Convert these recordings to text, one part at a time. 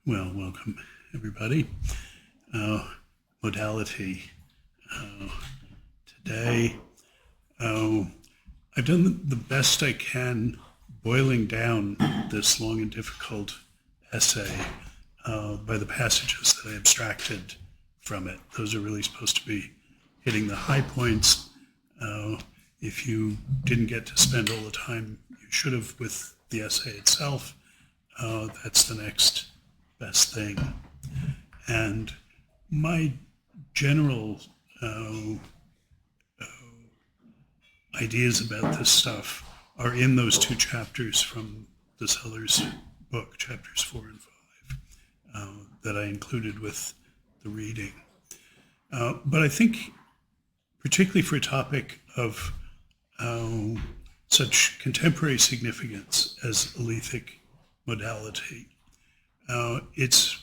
Well, welcome everybody. Modality. Today, I've done the best I can boiling down this long and difficult essay by the passages that I abstracted from it. Those are really supposed to be hitting the high points. If you didn't get to spend all the time you should have with the essay itself, that's the next best thing. And my general ideas about this stuff are in those two chapters from the Sellars book, chapters 4 and 5, that I included with the reading. But I think, particularly for a topic of such contemporary significance as alethic modality, it's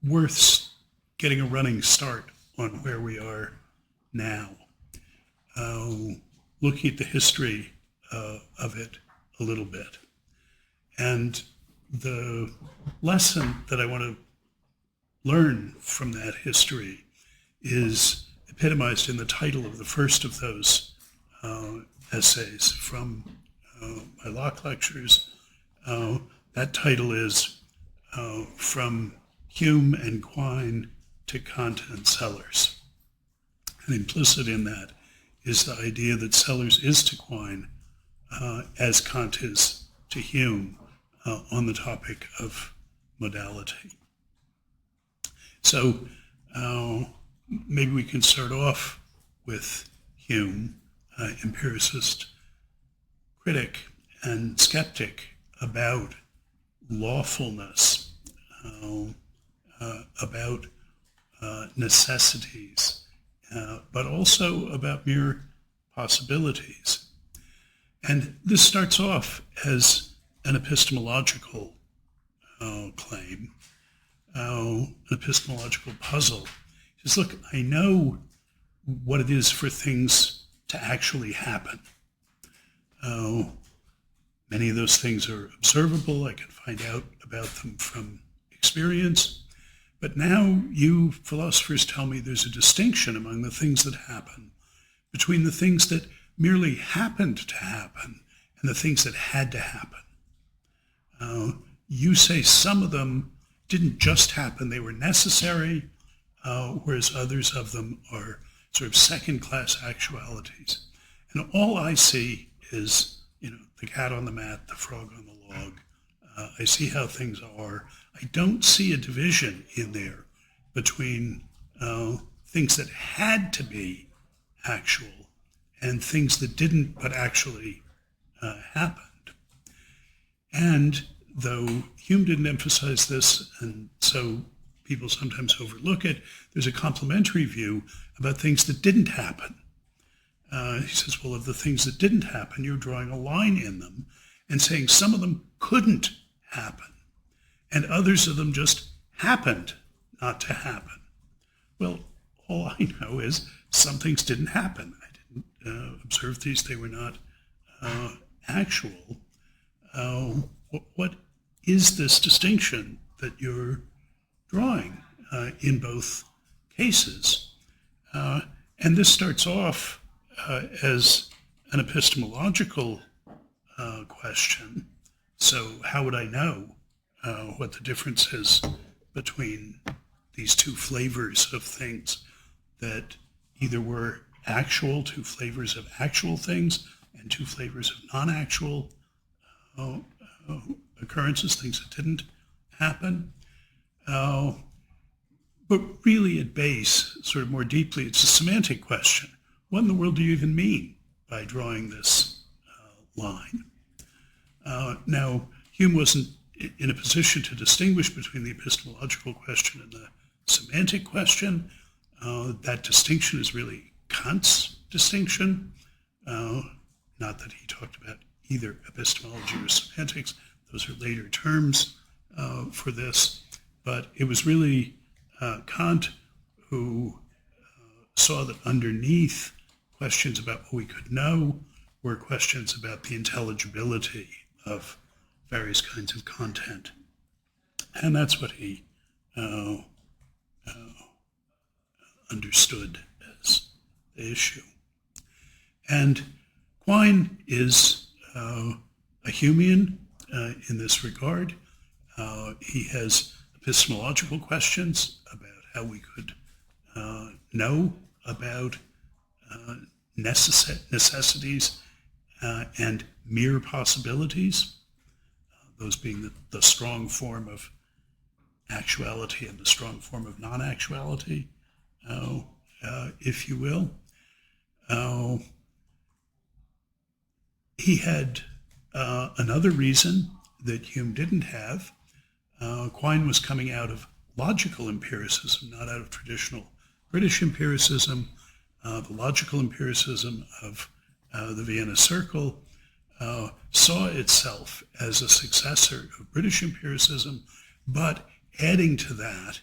worth getting a running start on where we are now, looking at the history of it a little bit. And the lesson that I want to learn from that history is epitomized in the title of the first of those essays from my Locke lectures. That title is From Hume and Quine to Kant and Sellars. And implicit in that is the idea that Sellars is to Quine as Kant is to Hume on the topic of modality. So maybe we can start off with Hume, empiricist, critic, and skeptic about lawfulness, about necessities, but also about mere possibilities. And this starts off as an epistemological claim, an epistemological puzzle. He says, look, I know what it is for things to actually happen. Many of those things are observable. I can find out about them from experience. But now you philosophers tell me there's a distinction among the things that happen between the things that merely happened to happen and the things that had to happen. You say some of them didn't just happen, they were necessary, whereas others of them are sort of second-class actualities. And all I see is, the cat on the mat, the frog on the log. I see how things are. I don't see a division in there between things that had to be actual and things that didn't but actually happened. And though Hume didn't emphasize this, and so people sometimes overlook it, there's a complementary view about things that didn't happen. He says, well, of the things that didn't happen, you're drawing a line in them and saying some of them couldn't happen, and others of them just happened not to happen. Well, all I know is some things didn't happen. I didn't observe these. They were not actual. What is this distinction that you're drawing in both cases? And this starts off as an epistemological question. So how would I know what the difference is between these two flavors of things that either were actual, two flavors of actual things, and two flavors of non-actual occurrences, things that didn't happen? But really at base, sort of more deeply, it's a semantic question. What in the world do you even mean by drawing this line? Now, Hume wasn't in a position to distinguish between the epistemological question and the semantic question. That distinction is really Kant's distinction. Not that he talked about either epistemology or semantics. Those are later terms for this. But it was really Kant who saw that underneath questions about what we could know were questions about the intelligibility of various kinds of content. And that's what he uh, understood as the issue. And Quine is a Humean in this regard. He has epistemological questions about how we could know about necessities and mere possibilities, those being the strong form of actuality and the strong form of non-actuality, if you will. He had another reason that Hume didn't have. Quine was coming out of logical empiricism, not out of traditional British empiricism. The logical empiricism of the Vienna Circle saw itself as a successor of British empiricism, but adding to that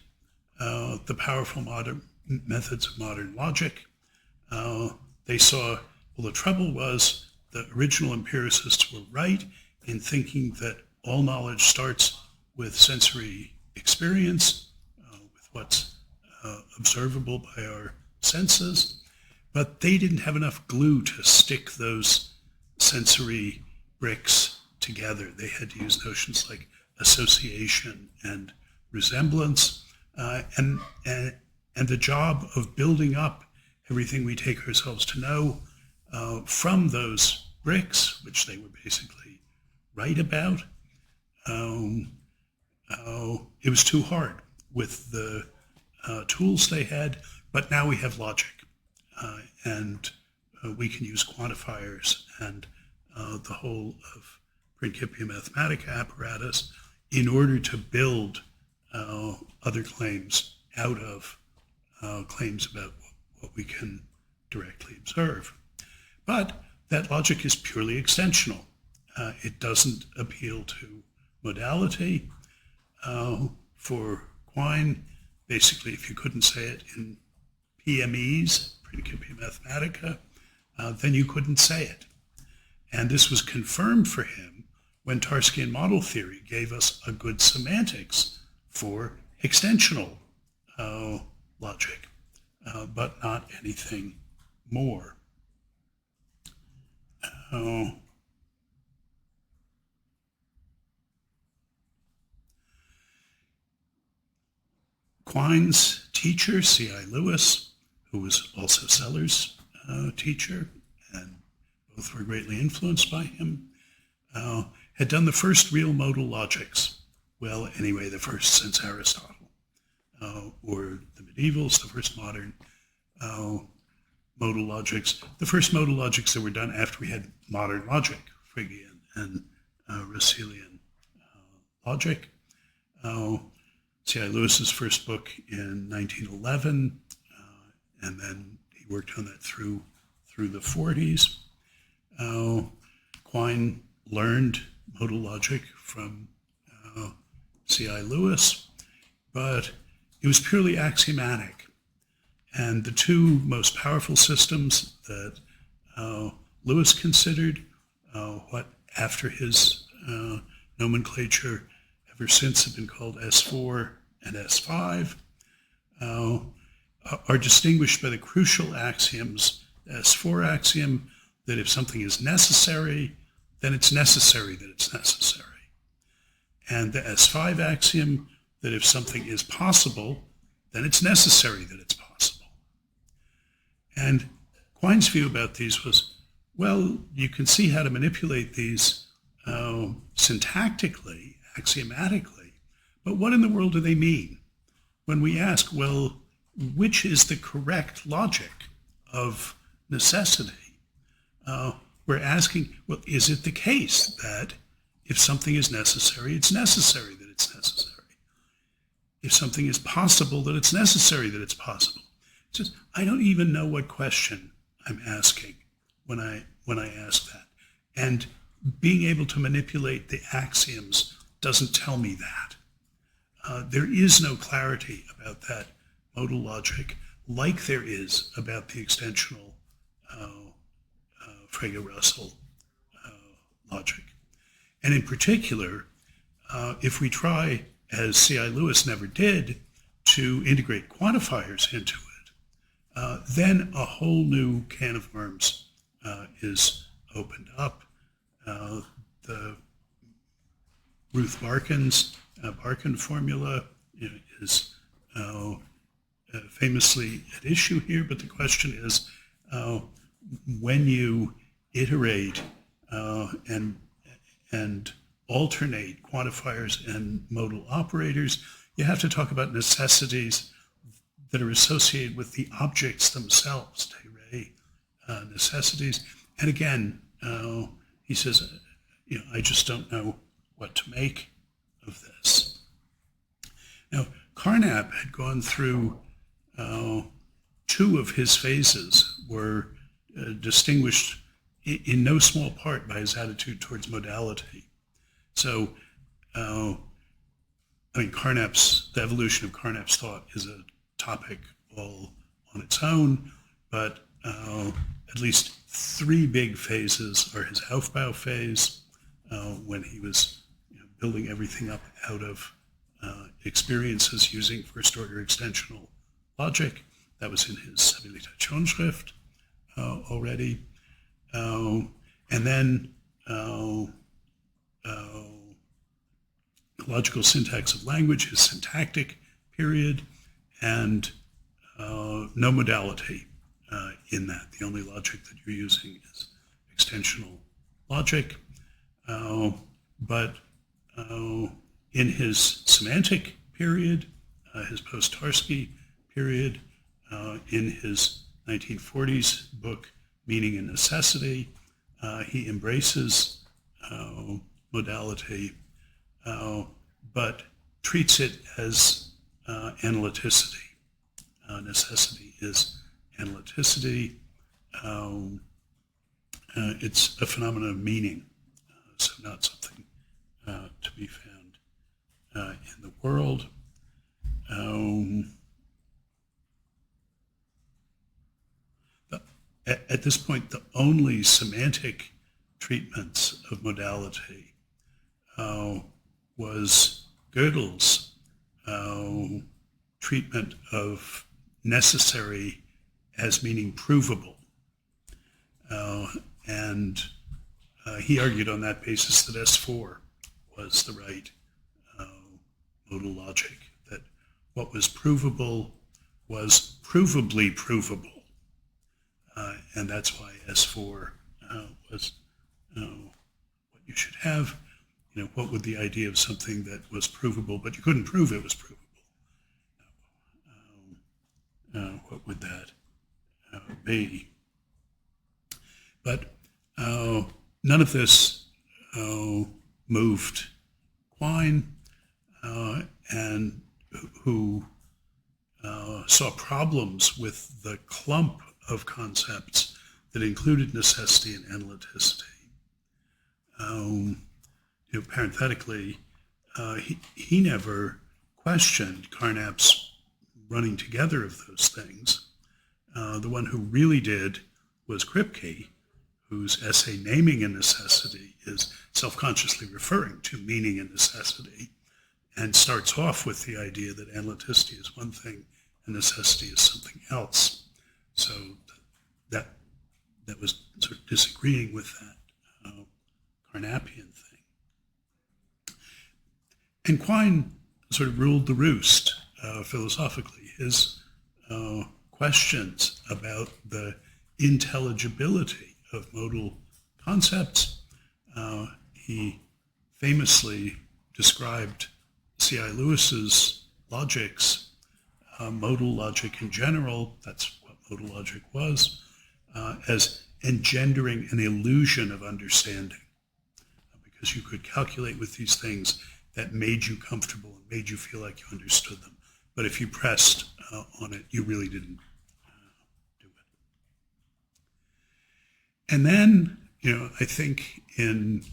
the powerful modern methods of modern logic. They saw, well, the trouble was the original empiricists were right in thinking that all knowledge starts with sensory experience, with what's observable by our senses, but they didn't have enough glue to stick those sensory bricks together. They had to use notions like association and resemblance, and the job of building up everything we take ourselves to know from those bricks, which they were basically right about. It was too hard with the tools they had, but now we have logic, and we can use quantifiers and the whole of Principia Mathematica apparatus in order to build other claims out of claims about what we can directly observe. But that logic is purely extensional. It doesn't appeal to modality. For Quine, basically, if you couldn't say it in PMEs, Principia Mathematica, then you couldn't say it. And this was confirmed for him when Tarskian model theory gave us a good semantics for extensional logic, but not anything more. Quine's teacher, C.I. Lewis, who was also Sellars' teacher, and both were greatly influenced by him, had done the first real modal logics. Well, anyway, the first since Aristotle, or the medievals, the first modern modal logics. The first modal logics that were done after we had modern logic, Phrygian and Russellian logic. C.I. Lewis's first book in 1911, and then he worked on that through the 40s. Quine learned modal logic from C.I. Lewis, but it was purely axiomatic. And the two most powerful systems that Lewis considered, what after his nomenclature ever since have been called S4 and S5, are distinguished by the crucial axioms. The S4 axiom that if something is necessary, then it's necessary that it's necessary. And the S5 axiom that if something is possible, then it's necessary that it's possible. And Quine's view about these was, well, you can see how to manipulate these syntactically, axiomatically, but what in the world do they mean? When we ask, well, which is the correct logic of necessity? We're asking, well, is it the case that if something is necessary, it's necessary that it's necessary? If something is possible, that it's necessary that it's possible? It's just, I don't even know what question I'm asking when I ask that. And being able to manipulate the axioms doesn't tell me that. There is no clarity about that modal logic like there is about the extensional Frege-Russell logic. And in particular, if we try as C.I. Lewis never did, to integrate quantifiers into it, then a whole new can of worms is opened up. The Ruth Barkin's Barkin formula is famously at issue here, but the question is, when you iterate and alternate quantifiers and modal operators, you have to talk about necessities that are associated with the objects themselves, de re necessities. And again, he says, I just don't know what to make of this. Now, Carnap had gone through two of his phases were distinguished in no small part by his attitude towards modality. So, the evolution of Carnap's thought is a topic all on its own, but at least three big phases are his Aufbau phase, when he was building everything up out of experiences using first-order extensional logic. That was in his Habilitationsschrift already. And then logical syntax of language, his syntactic period, and no modality in that. The only logic that you're using is extensional logic. But in his semantic period, his post-Tarski period, in his 1940s book, Meaning and Necessity, he embraces modality, but treats it as analyticity. Necessity is analyticity. It's a phenomenon of meaning, so not something to be found in the world. At this point, the only semantic treatments of modality was Gödel's treatment of necessary as meaning provable. And he argued on that basis that S4 was the right modal logic, that what was provable was provably provable. And that's why S4 was what you should have. What would the idea of something that was provable, but you couldn't prove it was provable? What would that be? But none of this moved Quine, and who saw problems with the clump of concepts that included necessity and analyticity. Parenthetically, he never questioned Carnap's running together of those things. The one who really did was Kripke, whose essay Naming and Necessity is self-consciously referring to meaning and necessity, and starts off with the idea that analyticity is one thing and necessity is something else. So that was sort of disagreeing with that Carnapian thing. And Quine sort of ruled the roost philosophically. His questions about the intelligibility of modal concepts, he famously described C.I. Lewis's logics, modal logic in general, that's what modal logic was, as engendering an illusion of understanding, because you could calculate with these things that made you comfortable and made you feel like you understood them. But if you pressed on it, you really didn't do it. And then, I think in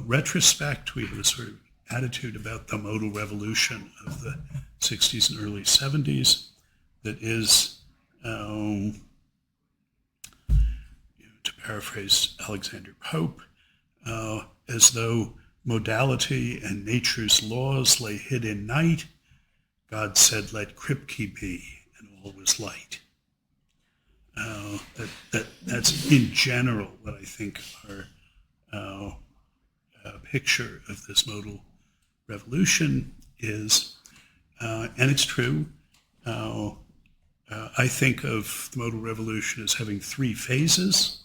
retrospect, we have a sort of attitude about the modal revolution of the 60s and early 70s that is, to paraphrase Alexander Pope, as though modality and nature's laws lay hid in night, God said, let Kripke be, and all was light. That's in general what I think our picture of this modal revolution is, and it's true. I think of the modal revolution as having three phases,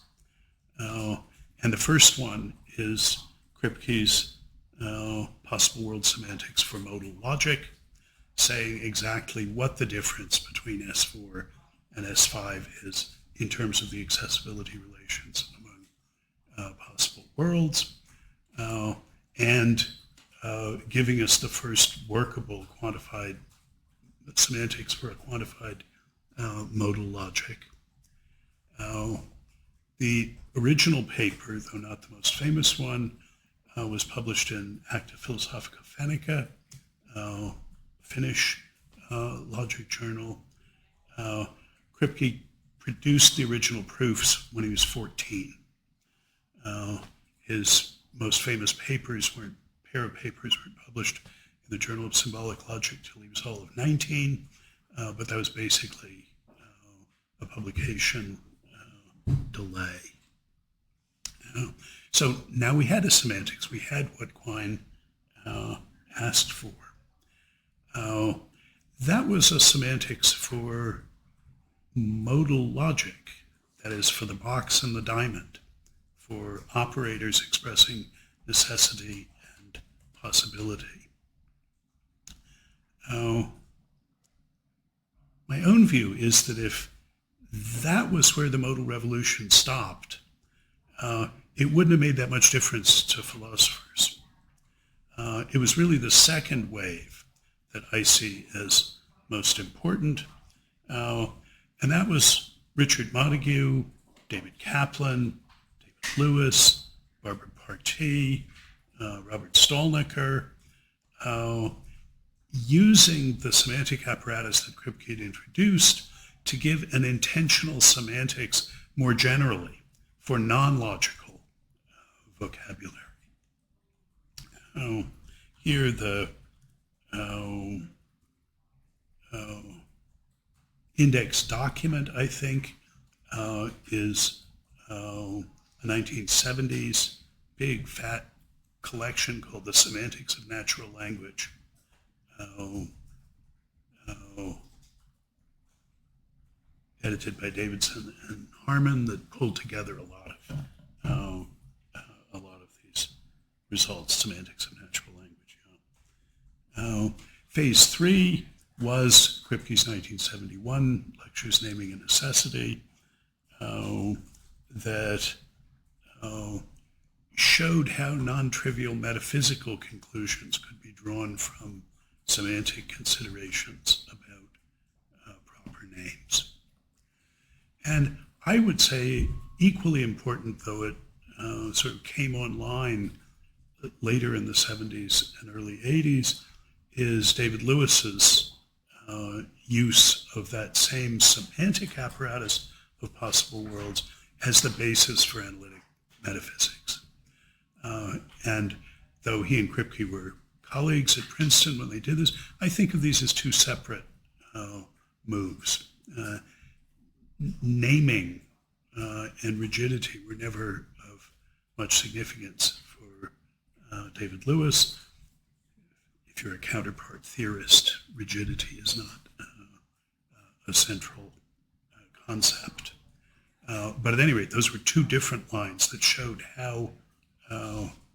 and the first one is Kripke's possible world semantics for modal logic, saying exactly what the difference between S4 and S5 is in terms of the accessibility relations among possible worlds, and giving us the first workable quantified semantics for a quantified modal logic. The original paper, though not the most famous one, was published in Acta Philosophica Fennica, Finnish logic journal. Kripke produced the original proofs when he was 14. His most famous pair of papers weren't published in the Journal of Symbolic Logic till he was all of 19, but that was basically a publication delay. So now we had a semantics. We had what Quine asked for. That was a semantics for modal logic, that is, for the box and the diamond, for operators expressing necessity and possibility. My own view is that if that was where the modal revolution stopped, it wouldn't have made that much difference to philosophers. It was really the second wave that I see as most important, and that was Richard Montague, David Kaplan, David Lewis, Barbara Partee, Robert Stolnicker, using the semantic apparatus that Kripke had introduced to give an intentional semantics more generally for non-logical vocabulary. Here the index document, I think, is a 1970s big fat collection called The Semantics of Natural Language. Edited by Davidson and Harmon, that pulled together a lot of these results, semantics of natural language. Phase 3 was Kripke's 1971 lectures, Naming a Necessity, that showed how non-trivial metaphysical conclusions could be drawn from semantic considerations about proper names. And I would say equally important, though it sort of came online later in the 70s and early 80s, is David Lewis's use of that same semantic apparatus of possible worlds as the basis for analytic metaphysics. And though he and Kripke were colleagues at Princeton when they did this, I think of these as two separate moves. Naming and rigidity were never of much significance for David Lewis. If you're a counterpart theorist, rigidity is not a central concept. But at any rate, those were two different lines that showed how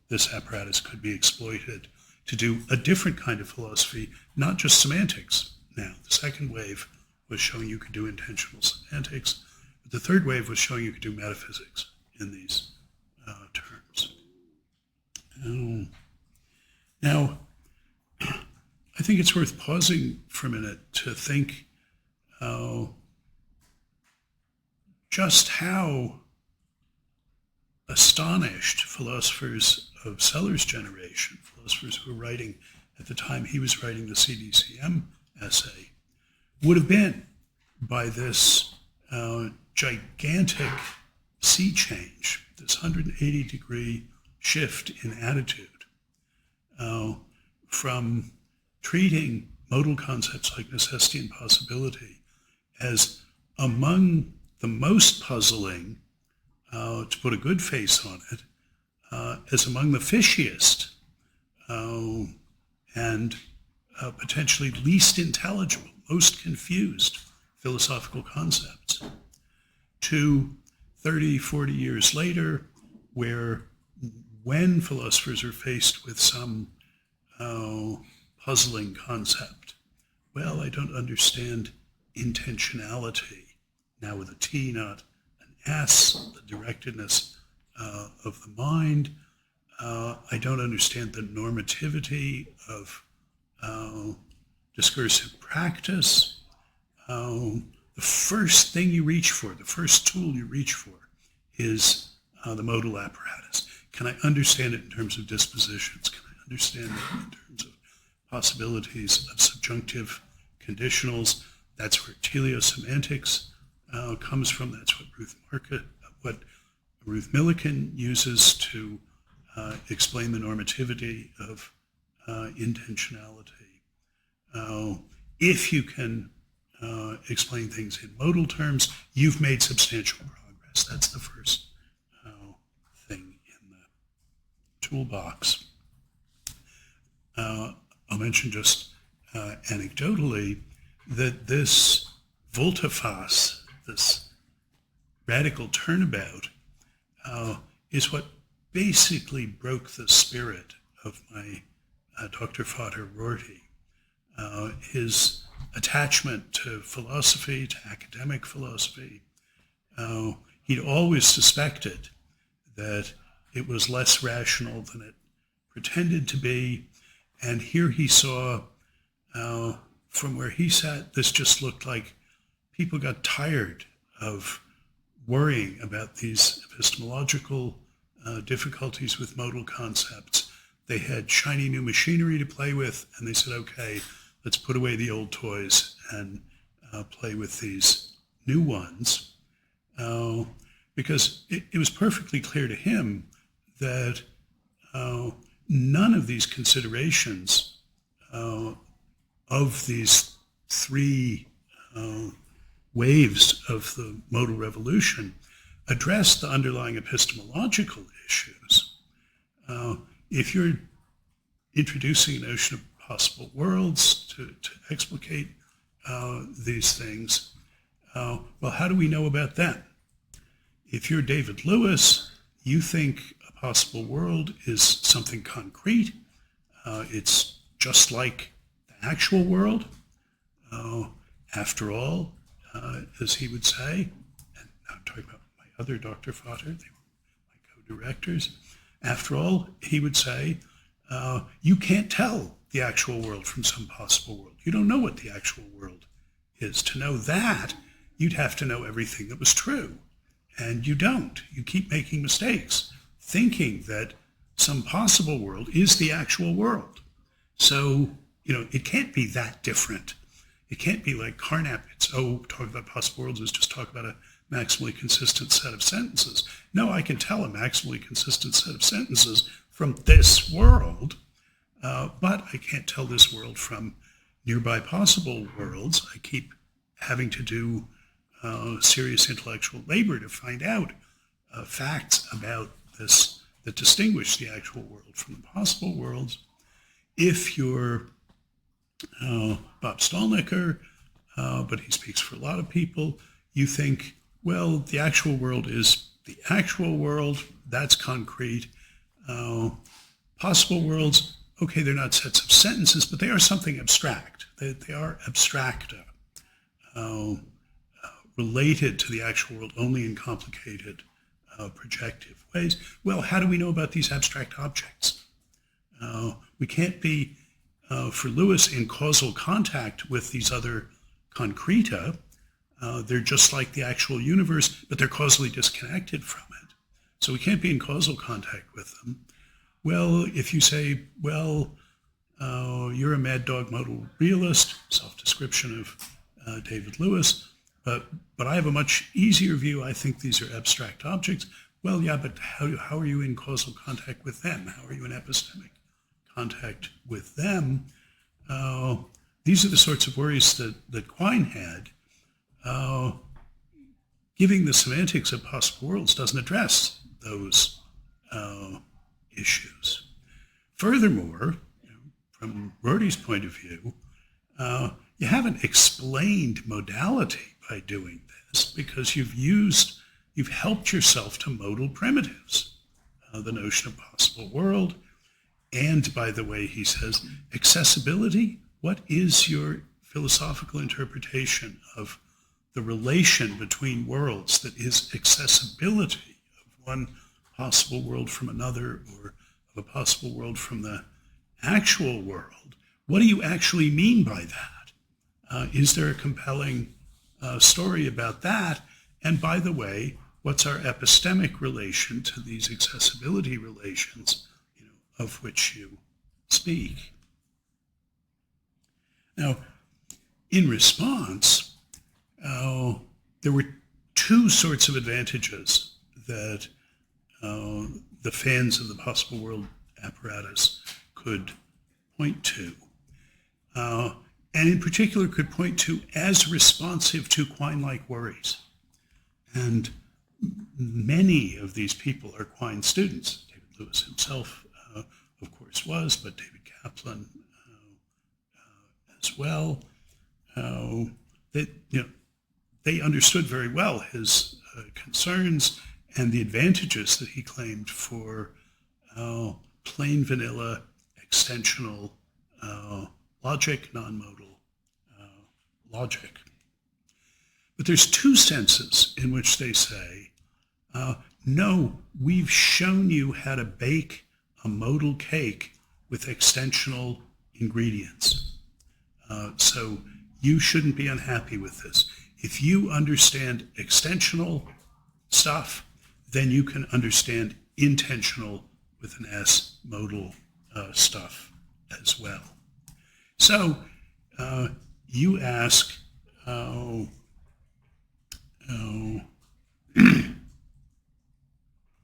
this apparatus could be exploited to do a different kind of philosophy, not just semantics. Now, the second wave was showing you could do intentional semantics, but the third wave was showing you could do metaphysics in these terms. Now, I think it's worth pausing for a minute to think just how astonished philosophers of Sellars' generation, philosophers who were writing at the time he was writing the CDCM essay, would have been by this gigantic sea change, this 180-degree shift in attitude from treating modal concepts like necessity and possibility as among the most puzzling, to put a good face on it, as among the fishiest and potentially least intelligible, most confused philosophical concepts, to 30, 40 years later, where when philosophers are faced with some puzzling concept, well, I don't understand intentionality, now with a T, not an S, the directedness of the mind. I don't understand the normativity of discursive practice. The first thing you reach for, the first tool you reach for is the modal apparatus. Can I understand it in terms of dispositions? Can I understand it in terms of possibilities of subjunctive conditionals? That's where teleosemantics comes from. That's what Ruth Millikan uses to explain the normativity of intentionality. If you can explain things in modal terms, you've made substantial progress. That's the first thing in the toolbox. I'll mention just anecdotally that this volte-face, this radical turnabout, is what basically broke the spirit of my Dr. Vater Rorty. His attachment to philosophy, to academic philosophy. He'd always suspected that it was less rational than it pretended to be, and here he saw, from where he sat, this just looked like people got tired of worrying about these epistemological difficulties with modal concepts. They had shiny new machinery to play with, and they said, okay, let's put away the old toys and play with these new ones. Because it was perfectly clear to him that none of these considerations of these three waves of the modal revolution address the underlying epistemological issues. If you're introducing a notion of possible worlds to explicate these things, well, how do we know about them? If you're David Lewis, you think a possible world is something concrete. It's just like the actual world. After all, as he would say, and I'm talking about my other Dr. Vater, they were my co-directors. After all, he would say, you can't tell the actual world from some possible world. You don't know what the actual world is. To know that, you'd have to know everything that was true. And you don't. You keep making mistakes, thinking that some possible world is the actual world. So, it can't be that different. It can't be like Carnap. It's, talk about possible worlds is just talk about a maximally consistent set of sentences. No, I can tell a maximally consistent set of sentences from this world, but I can't tell this world from nearby possible worlds. I keep having to do serious intellectual labor to find out facts about this that distinguish the actual world from the possible worlds. If you're Bob Stolnicker, but he speaks for a lot of people, you think, well, the actual world is the actual world, that's concrete. Possible worlds, okay, they're not sets of sentences, but they are something abstract. They are abstracta, related to the actual world only in complicated projective ways. Well, how do we know about these abstract objects? We can't be, for Lewis, in causal contact with these other concreta. They're just like the actual universe, but they're causally disconnected from it. So we can't be in causal contact with them. Well, if you say, well, you're a mad dog modal realist, self-description of David Lewis, but I have a much easier view. I think these are abstract objects. Well, yeah, but how are you in causal contact with them? How are you in epistemic contact with them, these are the sorts of worries that Quine had. Giving the semantics of possible worlds doesn't address those issues. Furthermore, from Rorty's point of view, you haven't explained modality by doing this because you've helped yourself to modal primitives, the notion of possible world. And by the way, he says, accessibility, what is your philosophical interpretation of the relation between worlds that is accessibility of one possible world from another or of a possible world from the actual world? What do you actually mean by that? Is there a compelling story about that? And by the way, what's our epistemic relation to these accessibility relations, of which you speak? Now, in response, there were two sorts of advantages that the fans of the possible world apparatus could point to, and in particular could point to as responsive to Quine-like worries. And many of these people are Quine students. David Lewis himself, of course, was, but David Kaplan as well. They understood very well his concerns and the advantages that he claimed for plain vanilla extensional logic, non-modal logic. But there's two senses in which they say, no, we've shown you how to bake a modal cake with extensional ingredients. So you shouldn't be unhappy with this. If you understand extensional stuff, then you can understand intentional with an S modal stuff as well. So you ask,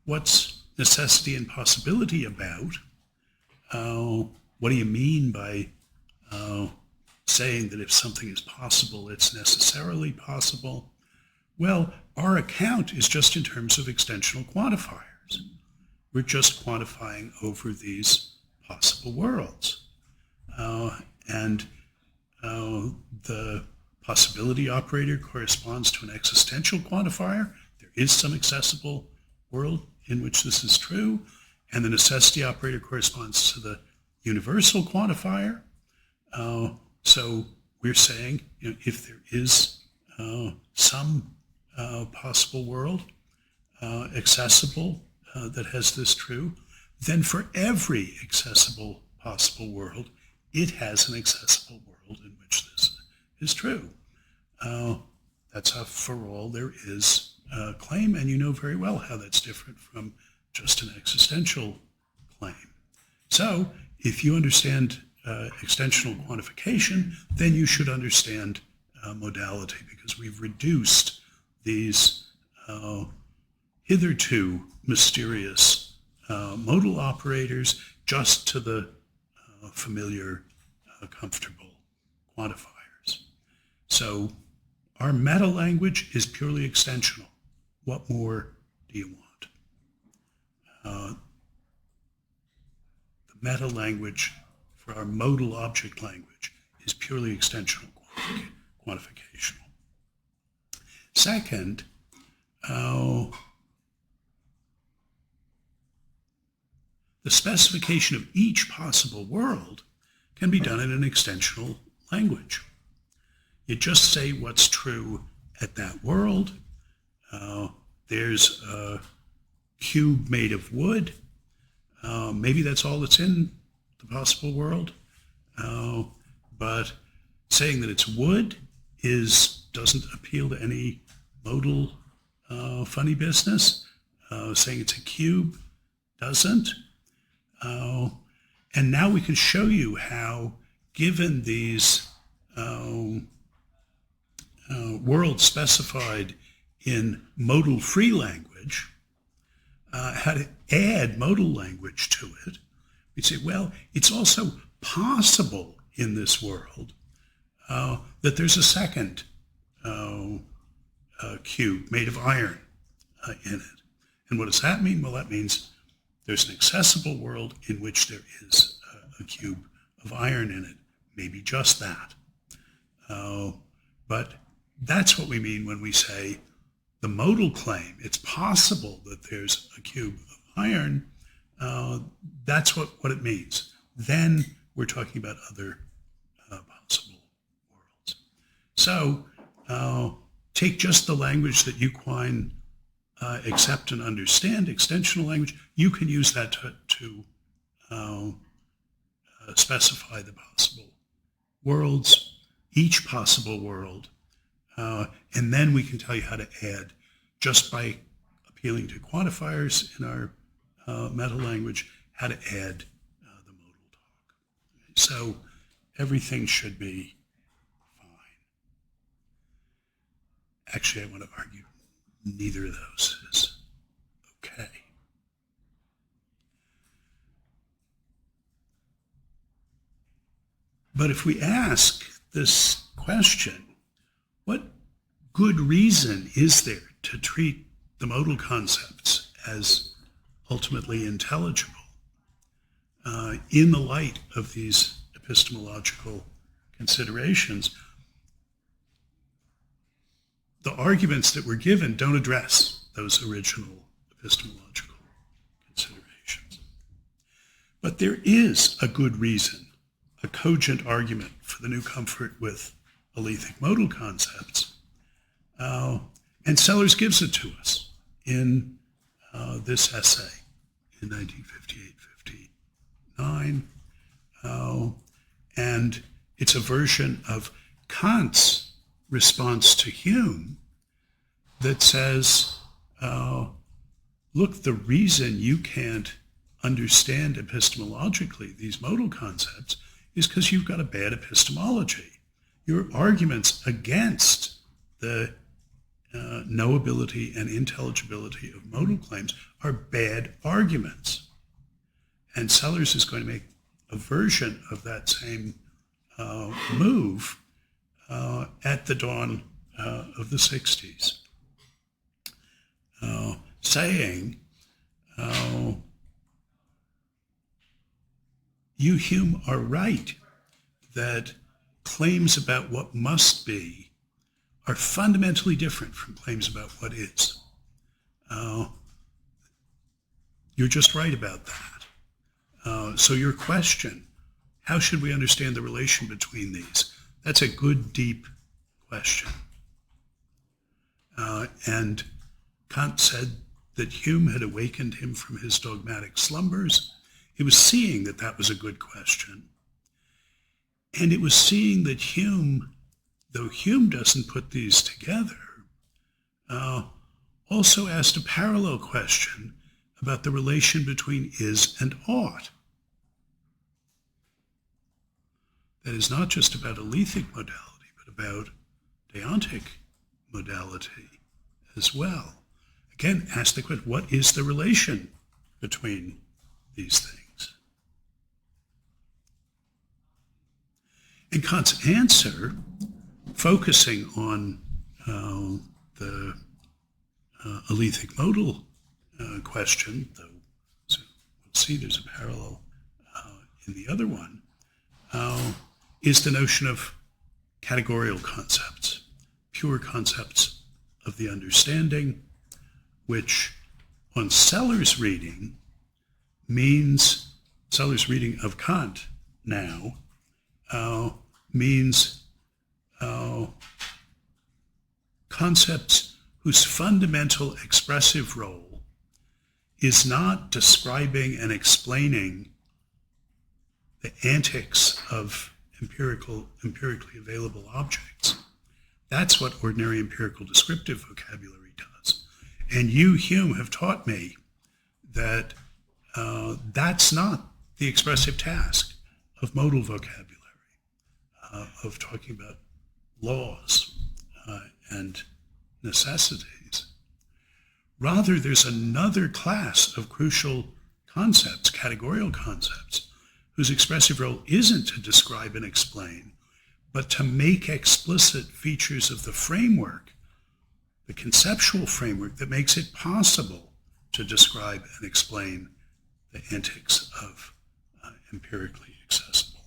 what's necessity and possibility about? What do you mean by saying that if something is possible, it's necessarily possible? Well, our account is just in terms of extensional quantifiers. We're just quantifying over these possible worlds. And the possibility operator corresponds to an existential quantifier. There is some accessible world in which this is true. And the necessity operator corresponds to the universal quantifier. So we're saying, if there is some possible world accessible that has this true, then for every accessible possible world, it has an accessible world in which this is true. That's a for all there is claim, and you know very well how that's different from just an existential claim. So if you understand extensional quantification, then you should understand modality, because we've reduced these hitherto mysterious modal operators just to the familiar, comfortable quantifiers. So our meta language is purely extensional. What more do you want? The meta language for our modal object language is purely extensional quantificational. Second, the specification of each possible world can be done in an extensional language. You just say what's true at that world. There's a cube made of wood. Maybe that's all that's in the possible world. But saying that it's wood doesn't appeal to any modal funny business. Saying it's a cube doesn't. And now we can show you how, given these worlds specified in modal-free language, how to add modal language to it. we'd say, well, it's also possible in this world that there's a second cube made of iron in it. And what does that mean? Well, that means there's an accessible world in which there is a cube of iron in it, maybe just that. But that's what we mean when we say the modal claim, it's possible that there's a cube of iron. That's what it means. Then we're talking about other possible worlds. So take just the language that you, Quine, accept and understand, extensional language. You can use that to specify the possible worlds, each possible world, and then we can tell you how to add, just by appealing to quantifiers in our meta language, how to add the modal talk. So everything should be fine. Actually, I want to argue neither of those is okay. But if we ask this question, what good reason is there to treat the modal concepts as ultimately intelligible in the light of these epistemological considerations? The arguments that were given don't address those original epistemological considerations. But there is a good reason, a cogent argument for the new comfort with alethic modal concepts. And Sellars gives it to us in this essay in 1958-59. And it's a version of Kant's response to Hume that says, look, the reason you can't understand epistemologically these modal concepts is because you've got a bad epistemology. Your arguments against the knowability and intelligibility of modal claims are bad arguments. And Sellars is going to make a version of that same move at the dawn of the 60s, saying, you, Hume, are right that claims about what must be are fundamentally different from claims about what is. You're just right about that. So your question, how should we understand the relation between these? That's a good, deep question. And Kant said that Hume had awakened him from his dogmatic slumbers. It was seeing that that was a good question. And it was seeing that Hume, though Hume doesn't put these together, also asked a parallel question about the relation between is and ought. That is not just about alethic modality, but about deontic modality as well. Again, ask the question, what is the relation between these things? And Kant's answer, focusing on the alethic modal question, though so we'll see there's a parallel in the other one, is the notion of categorical concepts, pure concepts of the understanding, which on Sellars' reading means, Sellars' reading of Kant now, means concepts whose fundamental expressive role is not describing and explaining the antics of empirically available objects. That's what ordinary empirical descriptive vocabulary does. And you, Hume, have taught me that that's not the expressive task of modal vocabulary, of talking about laws and necessities. Rather, there's another class of crucial concepts, categorical concepts, whose expressive role isn't to describe and explain, but to make explicit features of the framework, the conceptual framework that makes it possible to describe and explain the antics of empirically accessible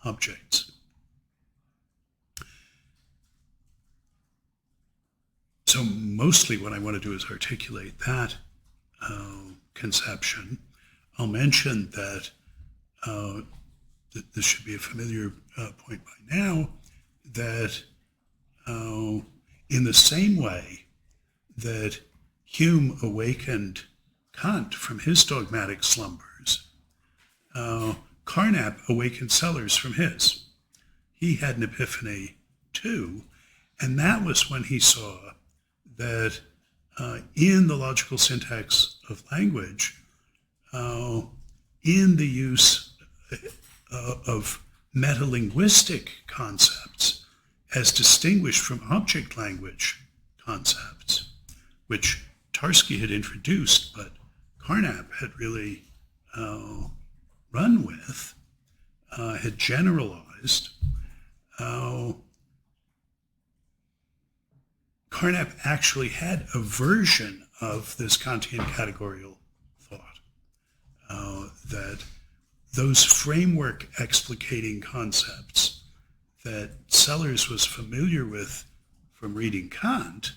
objects. So mostly what I want to do is articulate that conception. I'll mention that this should be a familiar point by now, that in the same way that Hume awakened Kant from his dogmatic slumbers, Carnap awakened Sellars from his. He had an epiphany too, and that was when he saw that in the logical syntax of language, in the use of metalinguistic concepts as distinguished from object language concepts, which Tarski had introduced, but Carnap had really run with, had generalized. Carnap actually had a version of this Kantian categorical thought, that those framework explicating concepts that Sellars was familiar with from reading Kant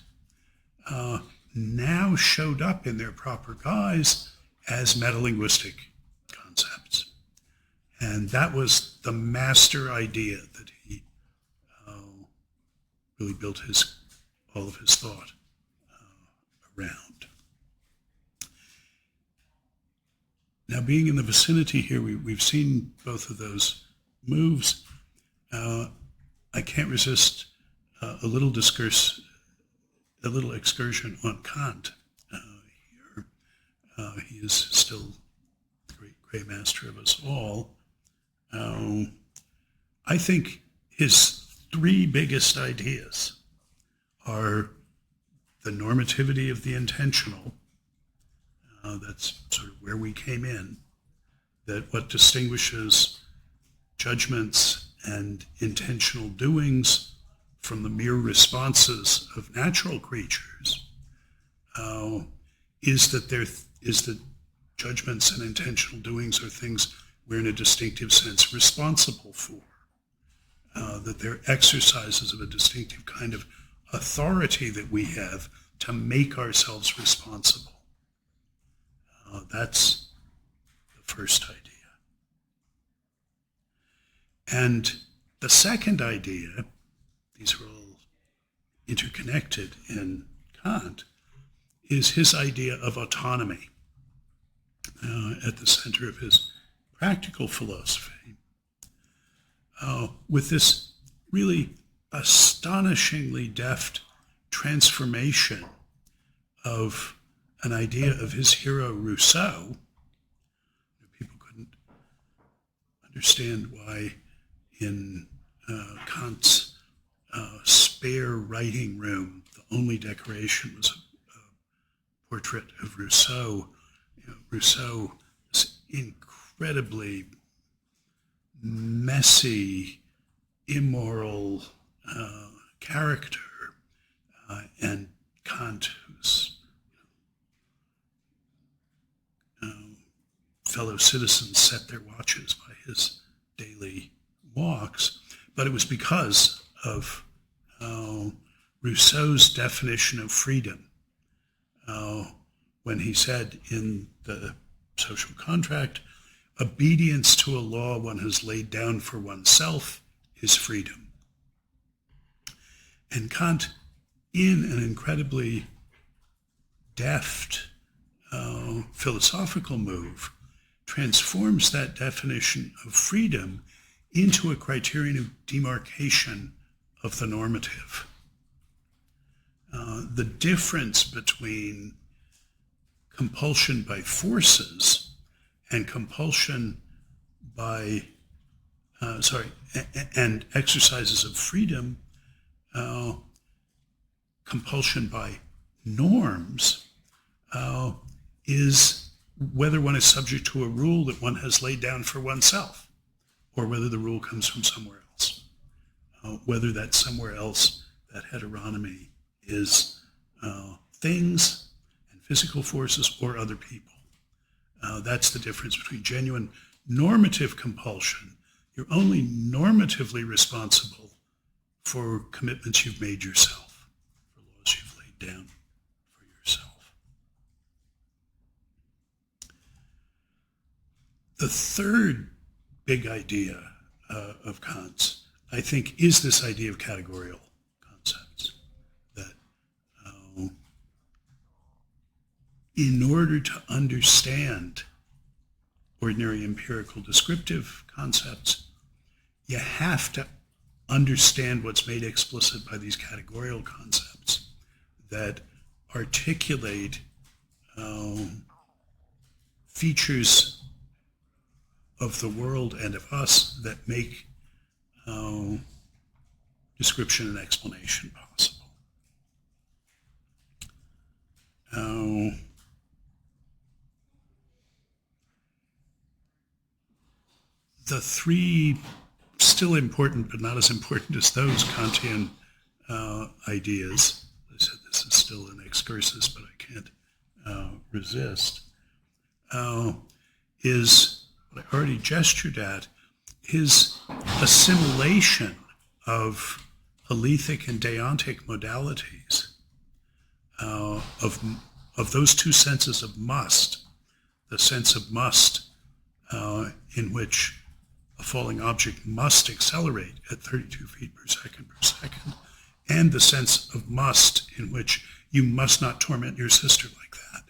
now showed up in their proper guise as metalinguistic concepts. And that was the master idea that he really built all of his thought around. Now, being in the vicinity here, we've seen both of those moves. I can't resist a little excursion on Kant here. He is still the great master of us all. I think his three biggest ideas are the normativity of the intentional. That's sort of where we came in, that what distinguishes judgments and intentional doings from the mere responses of natural creatures is that judgments and intentional doings are things we're in a distinctive sense responsible for, that they're exercises of a distinctive kind of authority that we have to make ourselves responsible. That's the first idea. And the second idea, these are all interconnected in Kant, is his idea of autonomy at the center of his practical philosophy, with this really astonishingly deft transformation of an idea of his hero Rousseau. People couldn't understand why in Kant's spare writing room, the only decoration was a portrait of Rousseau. Rousseau, this incredibly messy, immoral character, and Kant, whose fellow citizens set their watches by his daily walks. But it was because of Rousseau's definition of freedom, when he said in the social contract, obedience to a law one has laid down for oneself is freedom. And Kant, in an incredibly deft philosophical move, transforms that definition of freedom into a criterion of demarcation of the normative. The difference between compulsion by forces and compulsion by, and exercises of freedom, compulsion by norms, is whether one is subject to a rule that one has laid down for oneself, or whether the rule comes from somewhere else. Whether that somewhere else, that heteronomy, is things and physical forces or other people. That's the difference between genuine normative compulsion. You're only normatively responsible for commitments you've made yourself, for laws you've laid down for yourself. The third big idea of Kant's, I think, is this idea of categorical concepts, that in order to understand ordinary empirical descriptive concepts, you have to understand what's made explicit by these categorical concepts that articulate features of the world and of us that make description and explanation possible. The three still important, but not as important as those Kantian ideas, I said this is still an excursus, but I can't resist, is what I already gestured at, is assimilation of alethic and deontic modalities, of those two senses of must, the sense of must in which a falling object must accelerate at 32 feet per second, and the sense of must in which you must not torment your sister like that,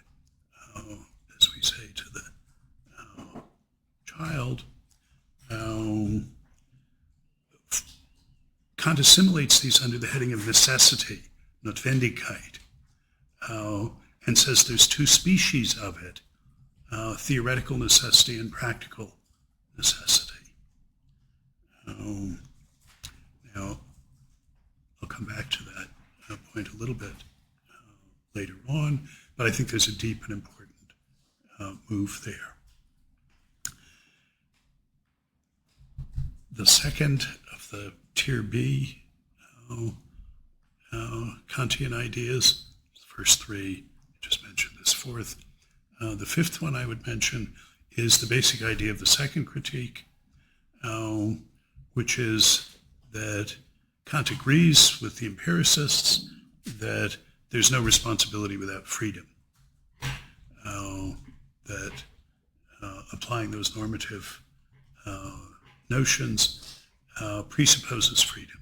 as we say to the child. Kant assimilates these under the heading of necessity, Notwendigkeit, and says there's two species of it, theoretical necessity and practical necessity. Now, I'll come back to that point a little bit later on, but I think there's a deep and important move there. The second of the tier B Kantian ideas, the first three, I just mentioned this fourth. The fifth one I would mention is the basic idea of the second critique, which is that Kant agrees with the empiricists that there's no responsibility without freedom, that applying those normative notions presupposes freedom.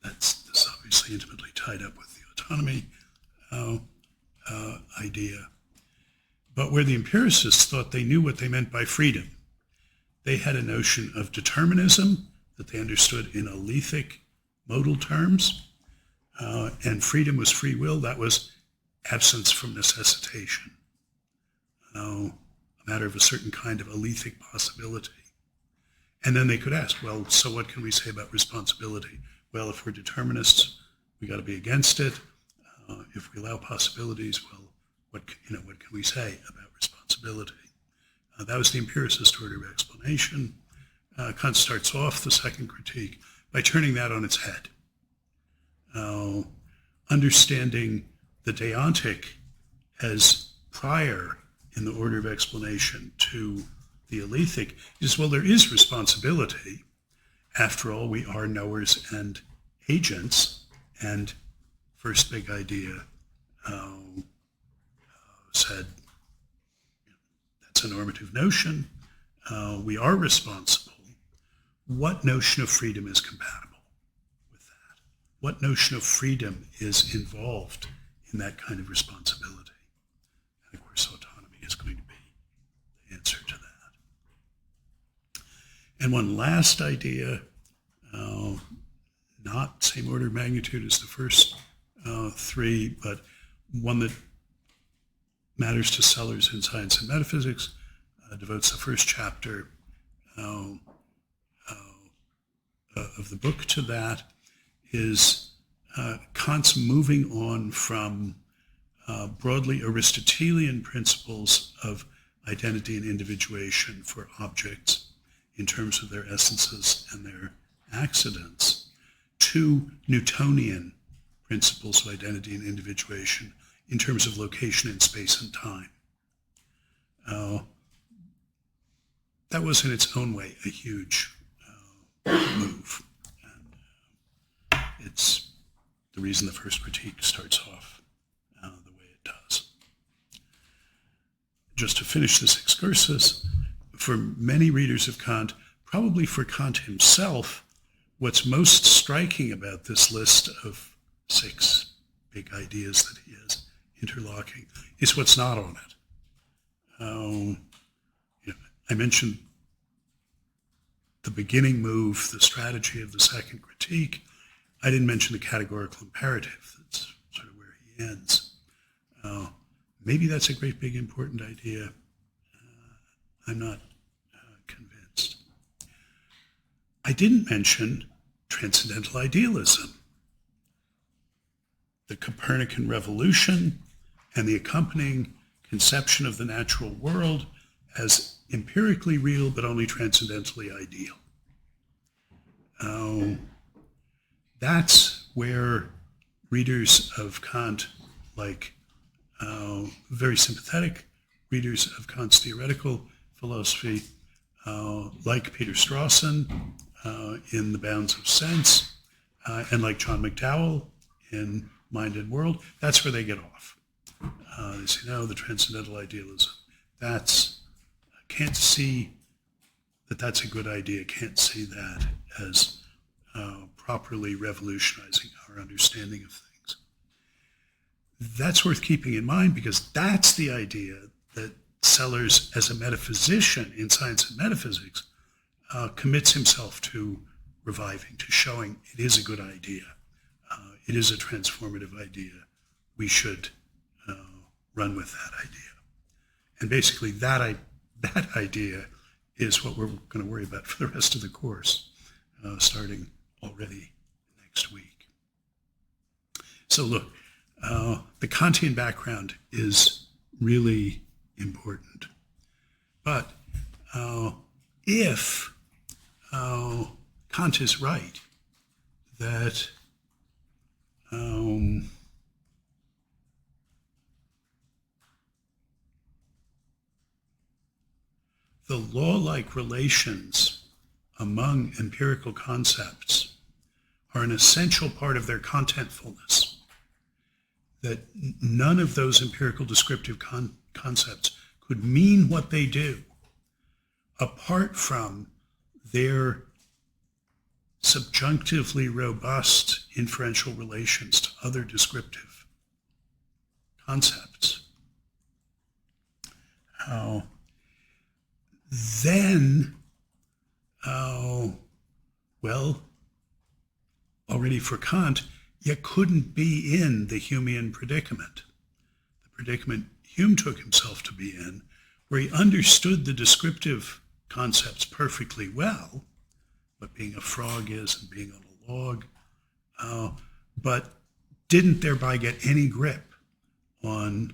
That's obviously intimately tied up with the autonomy idea. But where the empiricists thought they knew what they meant by freedom, they had a notion of determinism that they understood in alethic modal terms, and freedom was free will. That was absence from necessitation, a matter of a certain kind of alethic possibility. And then they could ask, well, so what can we say about responsibility? Well, if we're determinists, we got to be against it. If we allow possibilities, well, what can we say about responsibility? That was the empiricist order of explanation. Kant starts off the second critique by turning that on its head, understanding the deontic as prior in the order of explanation to the alethic. He says, well, there is responsibility. After all, we are knowers and agents. And first big idea said, that's a normative notion. We are responsible. What notion of freedom is compatible with that? What notion of freedom is involved in that kind of responsibility? And of course, autonomy is going to be the answer to that. And one last idea, not same order of magnitude as the first three, but one that matters to Sellars in Science and Metaphysics, devotes the first chapter of the book to that, is Kant's moving on from broadly Aristotelian principles of identity and individuation for objects in terms of their essences and their accidents, to Newtonian principles of identity and individuation in terms of location in space and time. That was in its own way a huge move. And it's the reason the first critique starts off the way it does. Just to finish this excursus, for many readers of Kant, probably for Kant himself, what's most striking about this list of 6 big ideas that he is interlocking is what's not on it. I mentioned the beginning move, the strategy of the second critique. I didn't mention the categorical imperative. That's sort of where he ends. Maybe that's a great, big, important idea. I'm not convinced. I didn't mention transcendental idealism, the Copernican revolution, and the accompanying conception of the natural world as empirically real but only transcendentally ideal. That's where readers of Kant, like very sympathetic readers of Kant's theoretical philosophy, like Peter Strawson in The Bounds of Sense, and like John McDowell in Mind and World, that's where they get off. They say, no, the transcendental idealism, can't see that that's a good idea, can't see that as properly revolutionizing our understanding of things. That's worth keeping in mind because that's the idea that Sellars, as a metaphysician in Science and Metaphysics, commits himself to reviving, to showing it is a good idea. It is a transformative idea. We should run with that idea. And basically that idea is what we're going to worry about for the rest of the course, starting already next week. So look, the Kantian background is really important. But if Kant is right that the law-like relations among empirical concepts are an essential part of their contentfulness, that none of those empirical descriptive concepts could mean what they do apart from their subjunctively robust inferential relations to other descriptive concepts. Then, already for Kant, you couldn't be in the Humean predicament, the predicament Hume took himself to be in, where he understood the descriptive concepts perfectly well, what being a frog is and being on a log, but didn't thereby get any grip on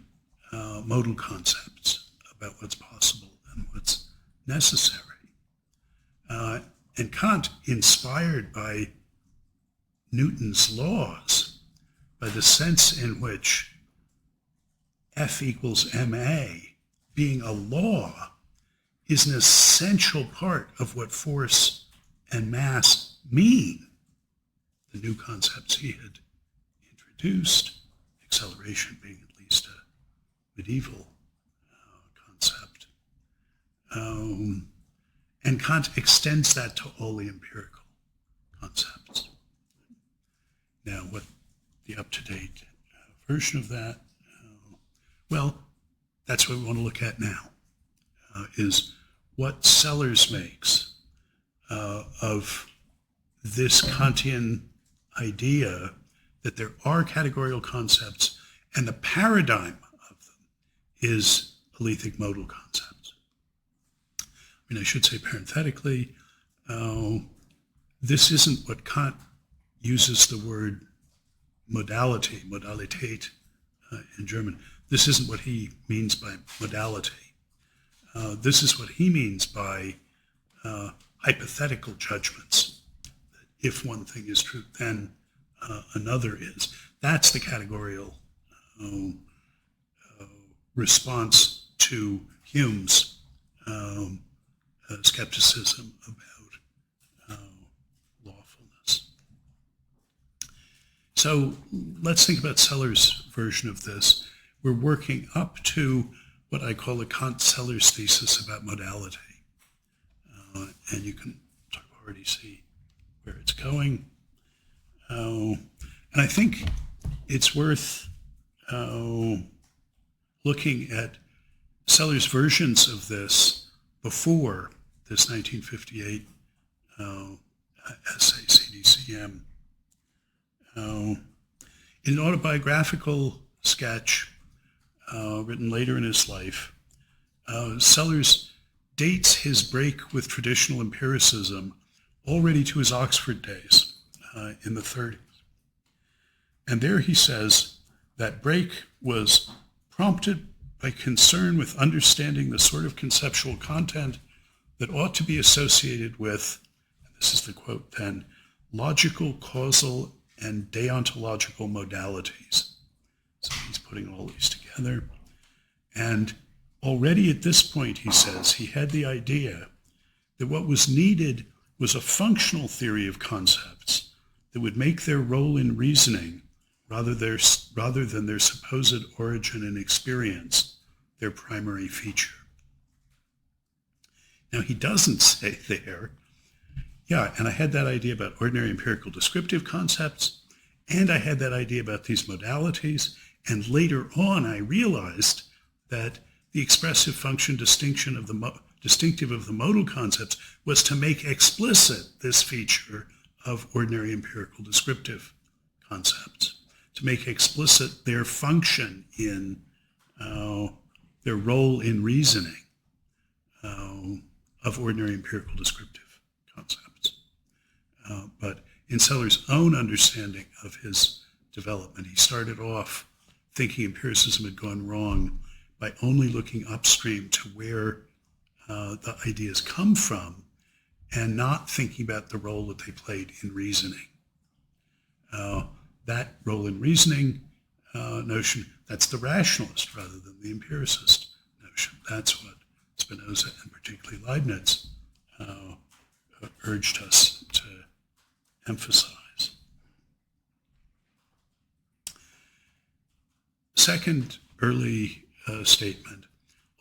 modal concepts about what's possible and what's necessary. And Kant, inspired by Newton's laws, by the sense in which F equals ma, being a law, is an essential part of what force and mass mean, the new concepts he had introduced, acceleration being at least a medieval concept. And Kant extends that to all the empirical concepts. Now, what the up-to-date version of that, that's what we want to look at now, is what Sellars makes of this Kantian idea that there are categorical concepts and the paradigm of them is alethic modal concepts. I mean, I should say parenthetically, this isn't what Kant uses the word modality, modalitate, in German. This isn't what he means by modality. This is what he means by hypothetical judgments. If one thing is true, then another is. That's the categorical response to Hume's skepticism about lawfulness. So let's think about Sellars' version of this. We're working up to what I call the Kant-Sellars thesis about modality. And you can already see where it's going. And I think it's worth looking at Sellars' versions of this before this 1958 essay, CDCM. In an autobiographical sketch written later in his life, Sellars dates his break with traditional empiricism already to his Oxford days in the 30s. And there he says that break was prompted by concern with understanding the sort of conceptual content that ought to be associated with, and this is the quote then, logical, causal, and deontological modalities. So he's putting all these together. And already at this point, he says, he had the idea that what was needed was a functional theory of concepts that would make their role in reasoning, rather than their supposed origin and experience, their primary feature. Now, he doesn't say there, yeah, and I had that idea about ordinary empirical descriptive concepts, and I had that idea about these modalities, and later on I realized that the expressive function distinctive of the modal concepts was to make explicit this feature of ordinary empirical descriptive concepts, to make explicit their function in their role in reasoning of ordinary empirical descriptive concepts. But in Sellars' own understanding of his development, he started off thinking empiricism had gone wrong by only looking upstream to where the ideas come from and not thinking about the role that they played in reasoning. That role in reasoning notion, that's the rationalist rather than the empiricist notion. That's what Spinoza and particularly Leibniz urged us to emphasize. Second early statement,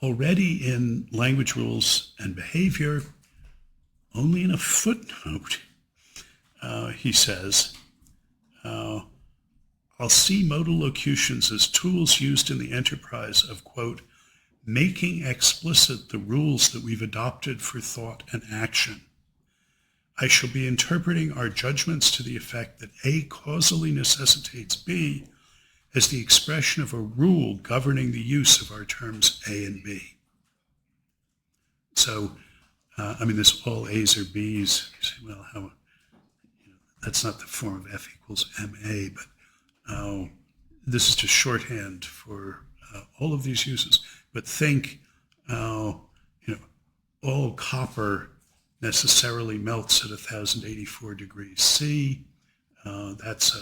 already in Language, Rules, and Behavior, only in a footnote, he says, I'll see modal locutions as tools used in the enterprise of, quote, making explicit the rules that we've adopted for thought and action. I shall be interpreting our judgments to the effect that A causally necessitates B as the expression of a rule governing the use of our terms A and B. So, this all A's or B's. You say, well, how? That's not the form of F equals MA, but this is just shorthand for all of these uses. But think, all copper necessarily melts at 1,084 degrees C. That's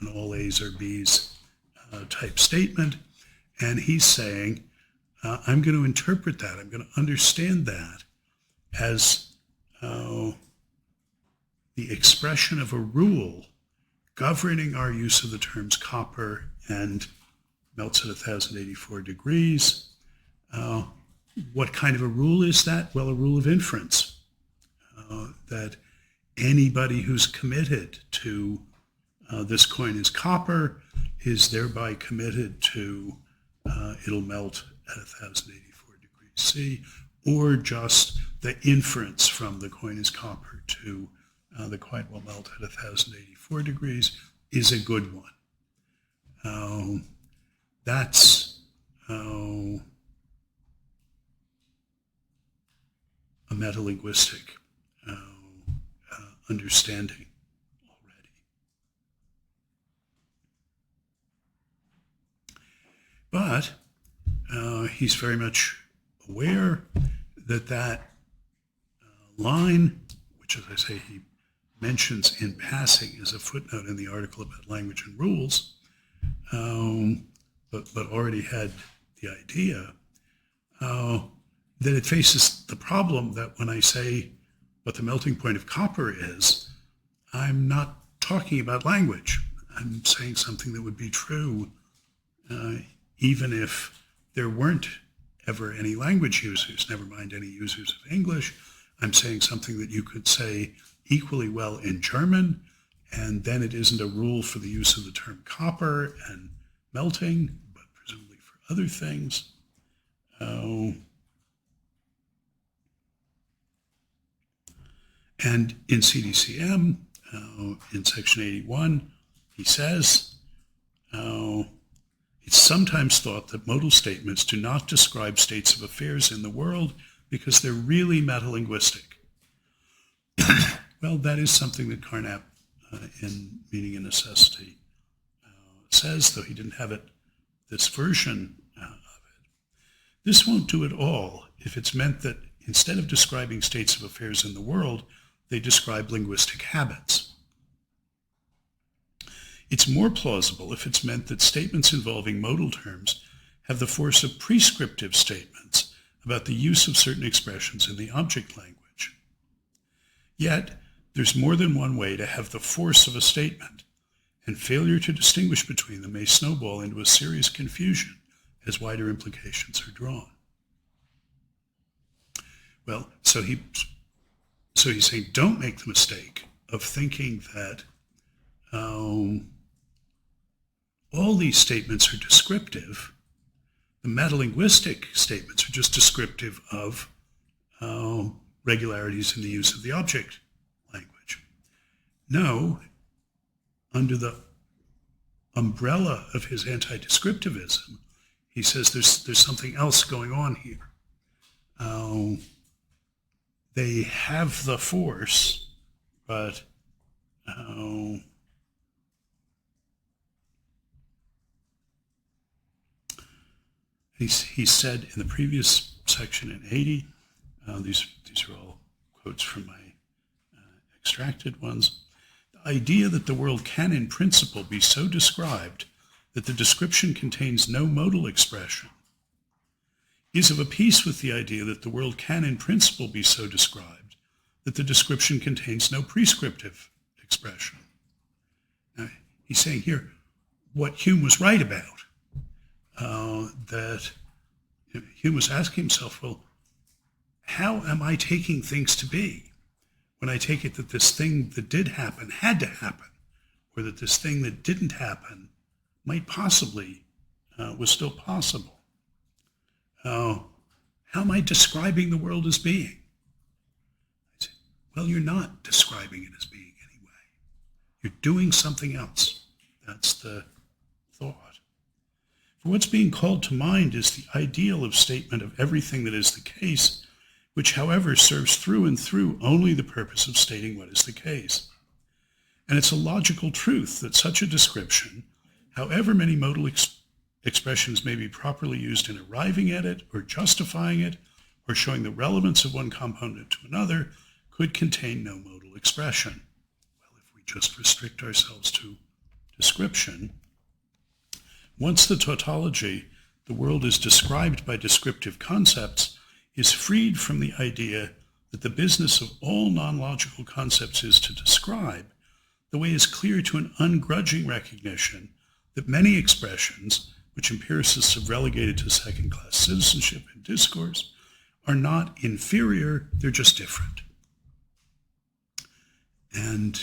an all A's or B's type statement. And he's saying, I'm going to interpret that. I'm going to understand that as the expression of a rule governing our use of the terms copper and melts at 1,084 degrees. What kind of a rule is that? Well, a rule of inference, that anybody who's committed to this coin is copper is thereby committed to it'll melt at 1,084 degrees C, or just the inference from the coin is copper to the coin will melt at 1,084 degrees is a good one. That's a metalinguistic understanding already. But he's very much aware that that line, which, as I say, he mentions in passing as a footnote in the article about language and rules, but already had the idea, that it faces the problem that when I say what the melting point of copper is, I'm not talking about language. I'm saying something that would be true even if there weren't ever any language users, never mind any users of English. I'm saying something that you could say equally well in German, and then it isn't a rule for the use of the term copper and melting, but presumably for other things. And in CDCM, in section 81, he says, it's sometimes thought that modal statements do not describe states of affairs in the world because they're really metalinguistic. Well, that is something that Carnap, in Meaning and Necessity, says, though he didn't have it, this version of it. This won't do at all if it's meant that instead of describing states of affairs in the world, they describe linguistic habits. It's more plausible if it's meant that statements involving modal terms have the force of prescriptive statements about the use of certain expressions in the object language. Yet, there's more than one way to have the force of a statement, and failure to distinguish between them may snowball into a serious confusion as wider implications are drawn. Well, so he's saying don't make the mistake of thinking that all these statements are descriptive. The metalinguistic statements are just descriptive of regularities in the use of the object language. No, under the umbrella of his anti-descriptivism, he says there's something else going on here. They have the force, but he said in the previous section in 80, these are all quotes from my extracted ones, the idea that the world can in principle be so described that the description contains no modal expression is of a piece with the idea that the world can in principle be so described that the description contains no prescriptive expression. Now, he's saying here what Hume was right about, that Hume was asking himself, well, how am I taking things to be when I take it that this thing that did happen had to happen, or that this thing that didn't happen might possibly, was still possible? How am I describing the world as being? I say, well, you're not describing it as being anyway. You're doing something else. That's the thought. For what's being called to mind is the ideal of statement of everything that is the case, which, however, serves through and through only the purpose of stating what is the case. And it's a logical truth that such a description, however many modal expressions may be properly used in arriving at it, or justifying it, or showing the relevance of one component to another, could contain no modal expression. Well, if we just restrict ourselves to description, once the tautology, the world is described by descriptive concepts, is freed from the idea that the business of all non-logical concepts is to describe, the way is clear to an ungrudging recognition that many expressions, which empiricists have relegated to second-class citizenship in discourse, are not inferior, they're just different. And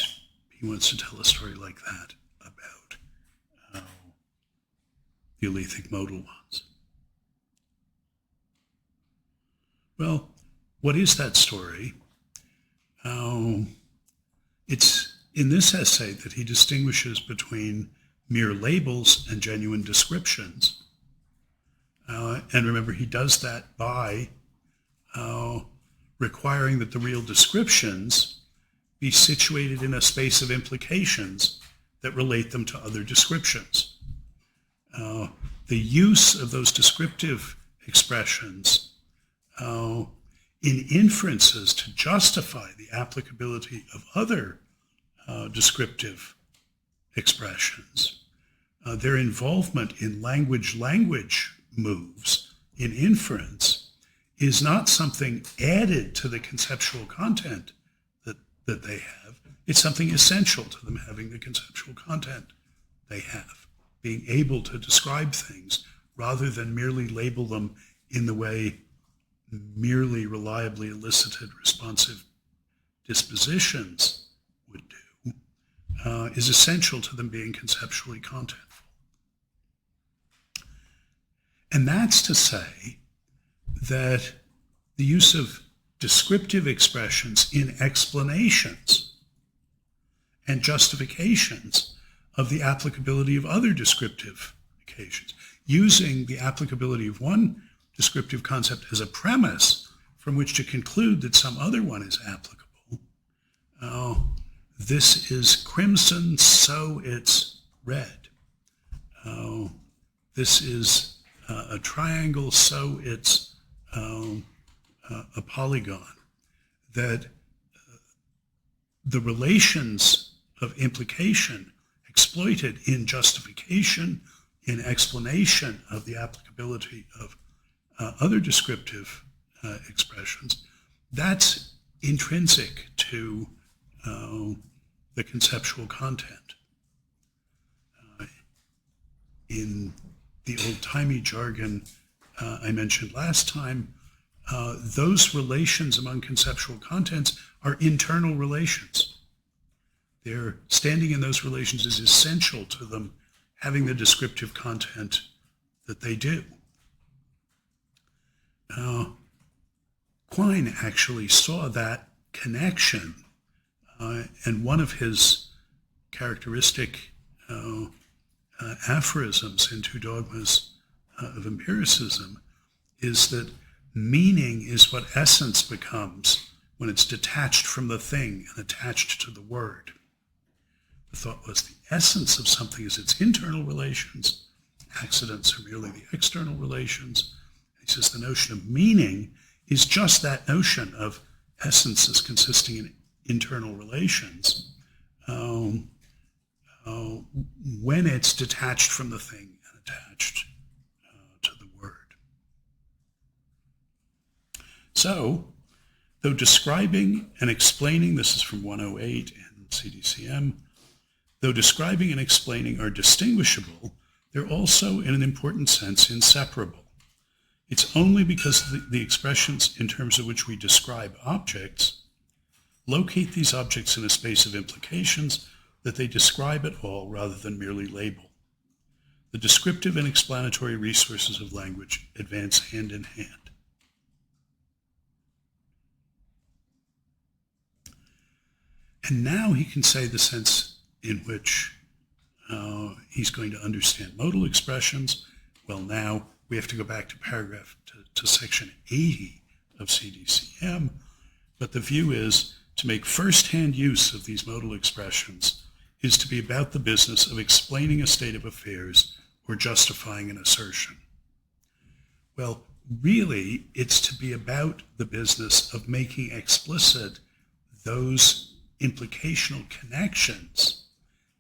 he wants to tell a story like that about the Alethic modal ones. Well, what is that story? It's in this essay that he distinguishes between mere labels and genuine descriptions. And remember, he does that by requiring that the real descriptions be situated in a space of implications that relate them to other descriptions. the use of those descriptive expressions in inferences to justify the applicability of other descriptive expressions, their involvement in language moves in inference is not something added to the conceptual content that they have. It's something essential to them having the conceptual content they have, being able to describe things rather than merely label them in the way merely reliably elicited responsive dispositions would do, is essential to them being conceptually contentful. And that's to say that the use of descriptive expressions in explanations and justifications of the applicability of other descriptive occasions, using the applicability of one descriptive concept as a premise from which to conclude that some other one is applicable. This is crimson, so it's red. This is a triangle, so it's a polygon. That the relations of implication exploited in justification, in explanation of the applicability of other descriptive expressions, that's intrinsic to the conceptual content. In the old-timey jargon I mentioned last time, those relations among conceptual contents are internal relations. Their standing in those relations is essential to them having the descriptive content that they do. Quine actually saw that connection, and one of his characteristic aphorisms in Two Dogmas of Empiricism is that meaning is what essence becomes when it's detached from the thing and attached to the word. The thought was the essence of something is its internal relations. Accidents are merely the external relations. He says the notion of meaning is just that notion of essences consisting in internal relations when it's detached from the thing and attached to the word. So, though describing and explaining, this is from 108 in CDCM, though describing and explaining are distinguishable, they're also, in an important sense, inseparable. It's only because the expressions in terms of which we describe objects locate these objects in a space of implications that they describe at all rather than merely label. The descriptive and explanatory resources of language advance hand in hand. And now he can say the sense in which he's going to understand modal expressions. Well, now we have to go back to section 80 of CDCM, but the view is to make first-hand use of these modal expressions is to be about the business of explaining a state of affairs or justifying an assertion. Well, really, it's to be about the business of making explicit those implicational connections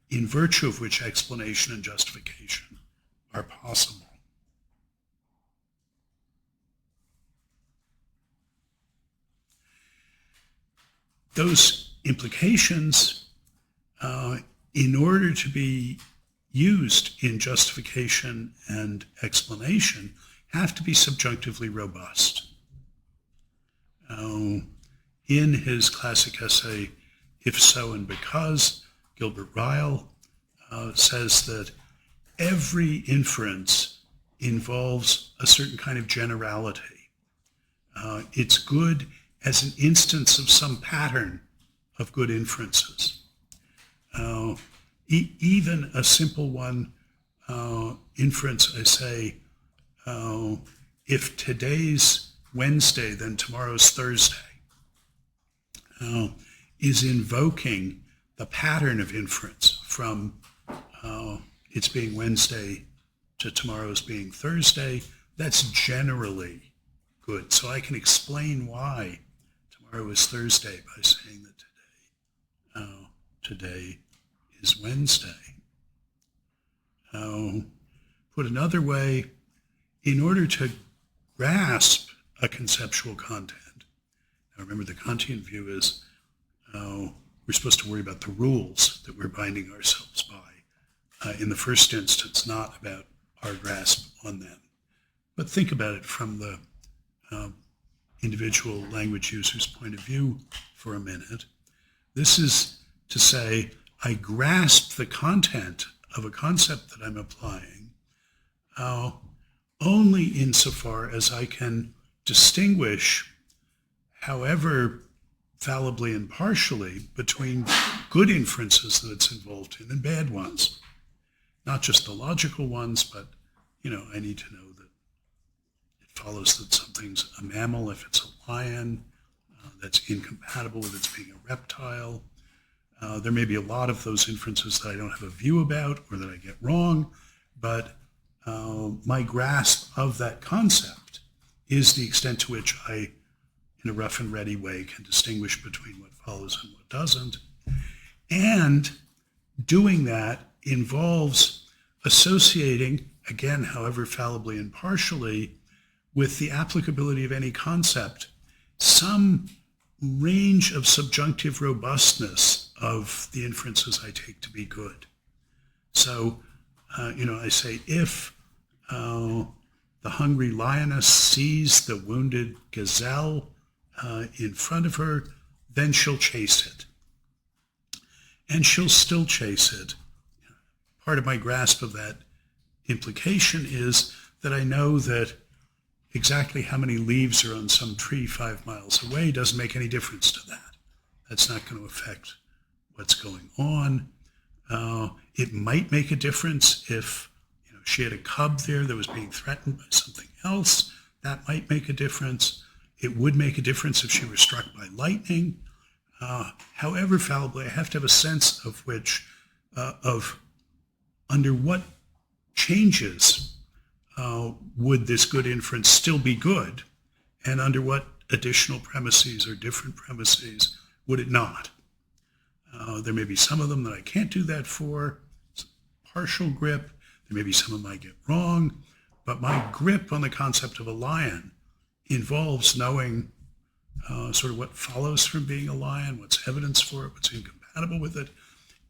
in virtue of which explanation and justification are possible. Those implications, in order to be used in justification and explanation, have to be subjunctively robust. In his classic essay, If So and Because, Gilbert Ryle says that every inference involves a certain kind of generality. It's good as an instance of some pattern of good inferences. Even a simple one, inference, I say, if today's Wednesday, then tomorrow's Thursday, is invoking the pattern of inference from it's being Wednesday to tomorrow as being Thursday, that's generally good. So I can explain why tomorrow is Thursday by saying that today is Wednesday. Put another way, in order to grasp a conceptual content, now remember the Kantian view is we're supposed to worry about the rules that we're binding ourselves by. In the first instance, not about our grasp on them. But think about it from the individual language user's point of view for a minute. This is to say, I grasp the content of a concept that I'm applying only insofar as I can distinguish, however fallibly and partially, between good inferences that it's involved in and bad ones. Not just the logical ones, but, I need to know that it follows that something's a mammal if it's a lion, that's incompatible with its being a reptile. There may be a lot of those inferences that I don't have a view about or that I get wrong, but my grasp of that concept is the extent to which I, in a rough and ready way, can distinguish between what follows and what doesn't. And doing that involves associating, again, however fallibly and partially, with the applicability of any concept, some range of subjunctive robustness of the inferences I take to be good. So, I say, if the hungry lioness sees the wounded gazelle in front of her, then she'll chase it. And she'll still chase it. Part of my grasp of that implication is that I know that exactly how many leaves are on some tree 5 miles away doesn't make any difference to that. That's not going to affect what's going on. It might make a difference if she had a cub there that was being threatened by something else. That might make a difference. It would make a difference if she were struck by lightning. However fallibly, I have to have a sense of of under what changes would this good inference still be good, and under what additional premises or different premises would it not? There may be some of them that I can't do that for, partial grip. There may be some of them I get wrong, but my grip on the concept of a lion involves knowing sort of what follows from being a lion, what's evidence for it, what's incompatible with it,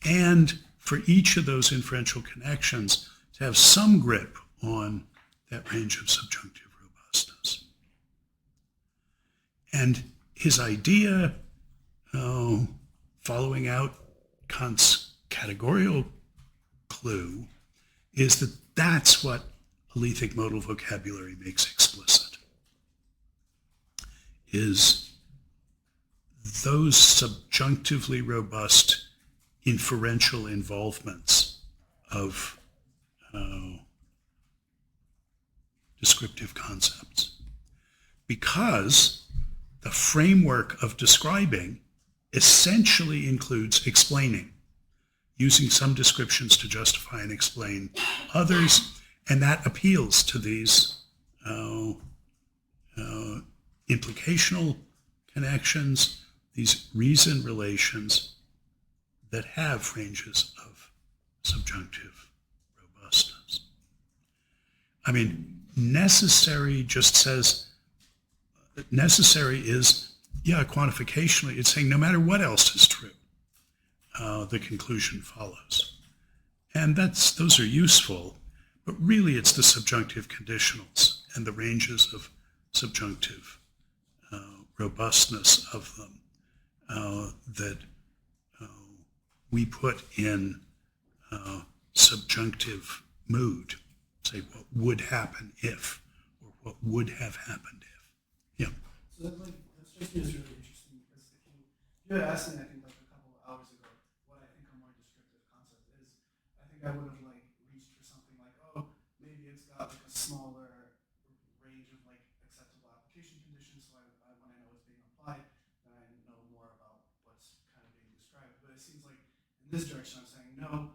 and for each of those inferential connections to have some grip on that range of subjunctive robustness. And his idea, following out Kant's categorical clue, is that that's what alethic modal vocabulary makes explicit, is those subjunctively robust inferential involvements of descriptive concepts. Because the framework of describing essentially includes explaining, using some descriptions to justify and explain others, and that appeals to these implicational connections, these reason relations that have ranges of subjunctive robustness. I mean, necessary just says, necessary is, quantificationally, it's saying no matter what else is true, the conclusion follows. And those are useful, but really it's the subjunctive conditionals and the ranges of subjunctive robustness of them that we put in subjunctive mood. Say what would happen if, or what would have happened if. Yeah. So that strikes me as really interesting, because if you had asked me, I think like a couple of hours ago, what I think a more descriptive concept is, I think I would have reached for something like, maybe it's got a smaller range of acceptable application conditions, so when I know it's being applied, then I know more about what's kind of being described. But it seems like in this direction I'm saying no,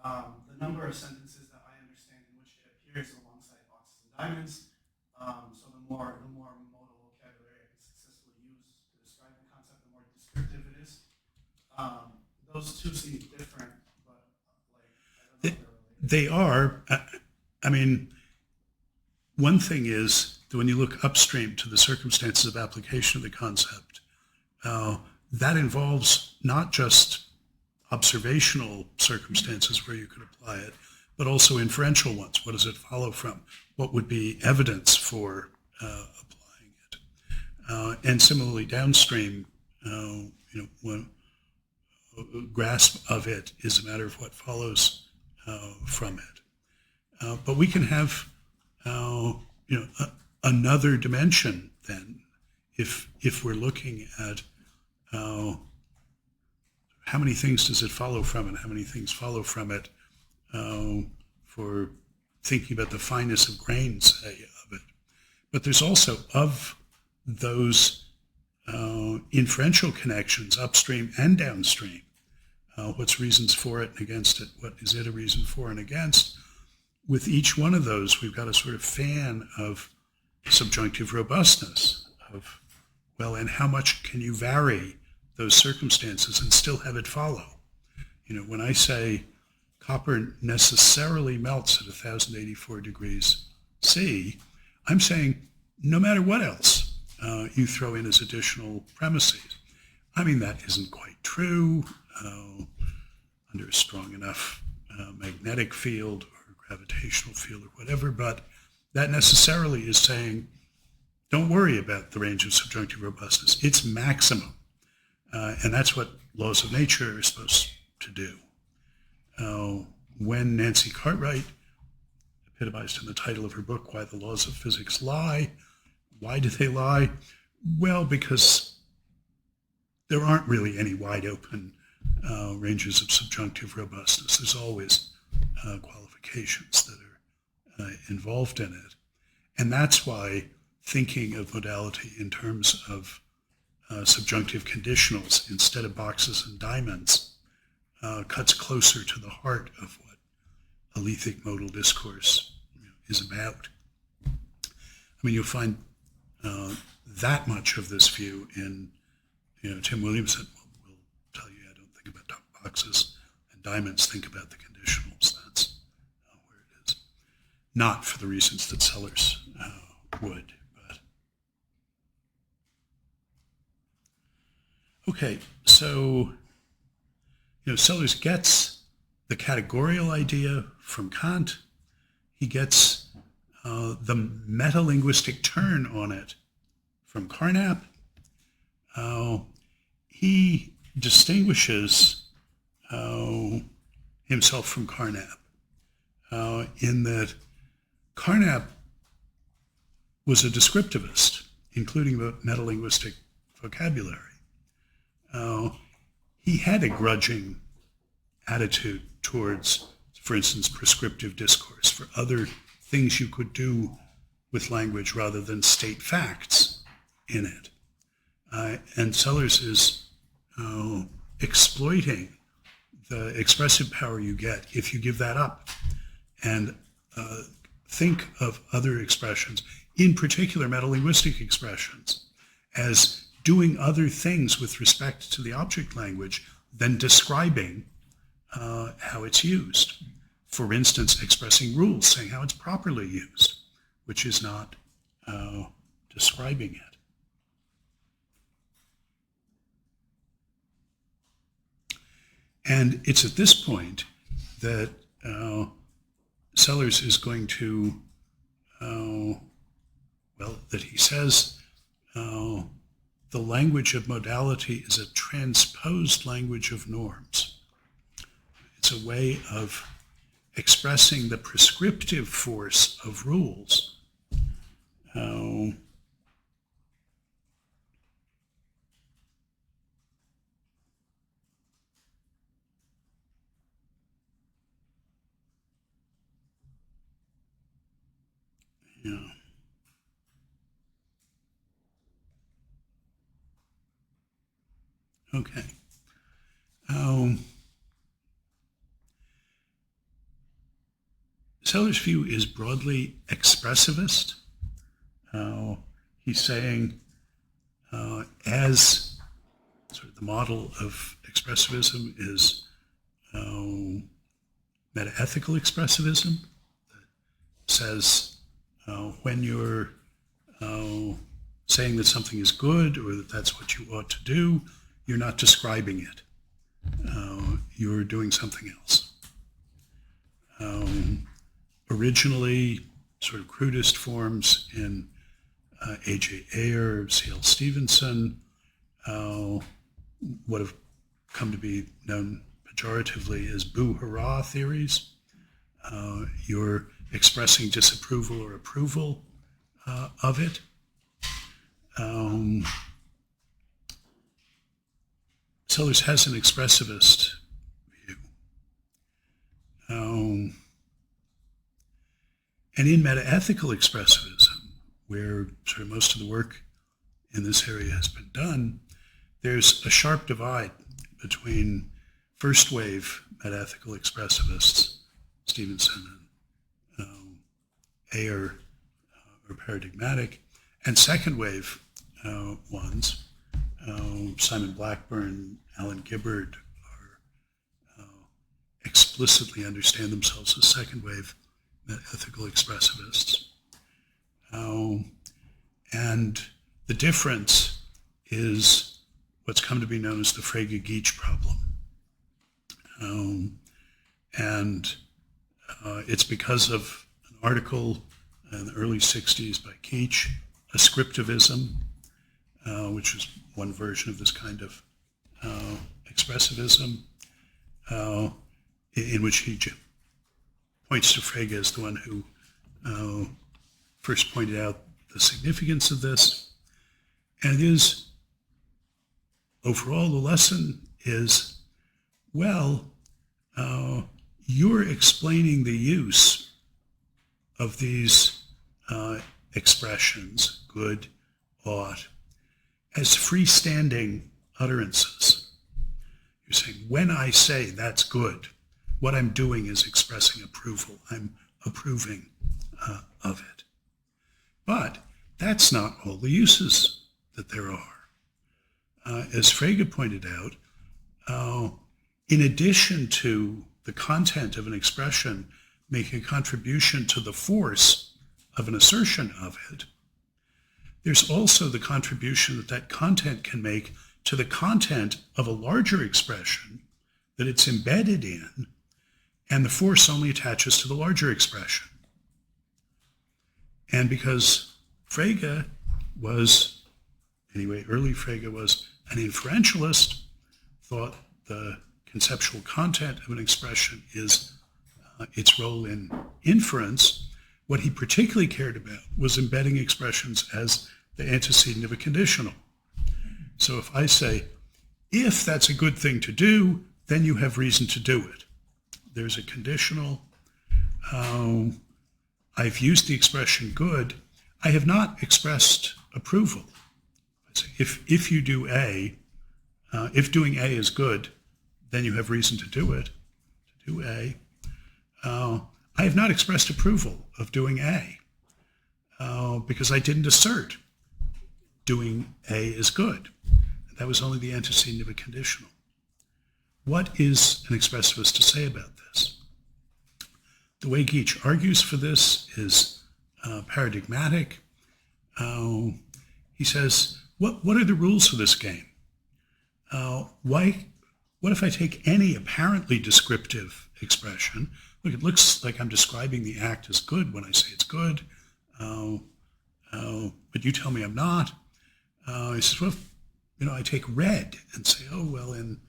the number of sentences that I understand in which it appears appears alongside boxes and diamonds. So the more modal vocabulary I can successfully use to describe the concept, the more descriptive it is. Those two seem different, but like I don't know if they're related. They are. I mean, one thing is that when you look upstream to the circumstances of application of the concept, that involves not just observational circumstances where you could apply it, but also inferential ones. What does it follow from? What would be evidence for applying it? And similarly, downstream, when grasp of it is a matter of what follows from it. But we can have, another dimension then, if we're looking at how many things does it follow from, and how many things follow from it for thinking about the fineness of grains, say, of it. But there's also, of those inferential connections, upstream and downstream, what's reasons for it and against it, what is it a reason for and against. With each one of those, we've got a sort of fan of subjunctive robustness, of, well, and how much can you vary those circumstances and still have it follow? When I say copper necessarily melts at 1,084 degrees C, I'm saying no matter what else you throw in as additional premises. I mean, that isn't quite true under a strong enough magnetic field or gravitational field or whatever, but that necessarily is saying, don't worry about the range of subjunctive robustness. It's maximum. And that's what laws of nature are supposed to do. When Nancy Cartwright, epitomized in the title of her book, Why the Laws of Physics Lie, why do they lie? Well, because there aren't really any wide open ranges of subjunctive robustness. There's always qualifications that are involved in it. And that's why thinking of modality in terms of subjunctive conditionals instead of boxes and diamonds cuts closer to the heart of what alethic modal discourse is about. I mean, you'll find that much of this view in, Tim Williamson will tell you, I don't think about boxes and diamonds, think about the conditionals. That's where it is. Not for the reasons that Sellars would. Okay, so Sellars gets the categorical idea from Kant. He gets the metalinguistic turn on it from Carnap. He distinguishes himself from Carnap in that Carnap was a descriptivist, including the metalinguistic vocabulary. He had a grudging attitude towards, for instance, prescriptive discourse, for other things you could do with language rather than state facts in it. And Sellars is exploiting the expressive power you get if you give that up and think of other expressions, in particular metalinguistic expressions, as doing other things with respect to the object language than describing how it's used. For instance, expressing rules, saying how it's properly used, which is not describing it. And it's at this point that Sellars is going to, that he says, the language of modality is a transposed language of norms. It's a way of expressing the prescriptive force of rules. Yeah. Okay. Sellars' view is broadly expressivist. He's saying, as sort of the model of expressivism is metaethical expressivism, that says when you're saying that something is good or that that's what you ought to do, you're not describing it. You're doing something else. Originally, sort of crudest forms in A.J. Ayer, C.L. Stevenson, what have come to be known pejoratively as boo-hurrah theories. You're expressing disapproval or approval of it. Sellars has an expressivist view. And in metaethical expressivism, where sort of most of the work in this area has been done, there's a sharp divide between first wave metaethical expressivists, Stevenson and Ayer, or paradigmatic, and second wave ones, Simon Blackburn, Alan Gibbard, are explicitly understand themselves as second wave ethical expressivists. And the difference is what's come to be known as the Frege-Geach problem. And it's because of an article in the early 60s by Geach, Ascriptivism, which was one version of this kind of expressivism, in which he points to Frege as the one who first pointed out the significance of this. And it is, overall, the lesson is, well, you're explaining the use of these expressions, good, ought, as freestanding utterances. You're saying, when I say that's good, what I'm doing is expressing approval. I'm approving of it. But that's not all the uses that there are. As Frege pointed out, in addition to the content of an expression making a contribution to the force of an assertion of it, there's also the contribution that that content can make to the content of a larger expression that it's embedded in, and the force only attaches to the larger expression. And because Frege was, anyway, early Frege was an inferentialist, thought the conceptual content of an expression is its role in inference, what he particularly cared about was embedding expressions as the antecedent of a conditional. So if I say, if that's a good thing to do, then you have reason to do it. There's a conditional. I've used the expression good. I have not expressed approval. I say, if you do A, if doing A is good, then you have reason to do it, to do A. I have not expressed approval of doing A because I didn't assert doing A is good. That was only the antecedent of a conditional. What is an expressivist to say about this? The way Geach argues for this is paradigmatic. He says, what are the rules for this game? What if I take any apparently descriptive expression? Look, it looks like I'm describing the act as good when I say it's good, but you tell me I'm not. He says, well, I take red and say, oh, well, in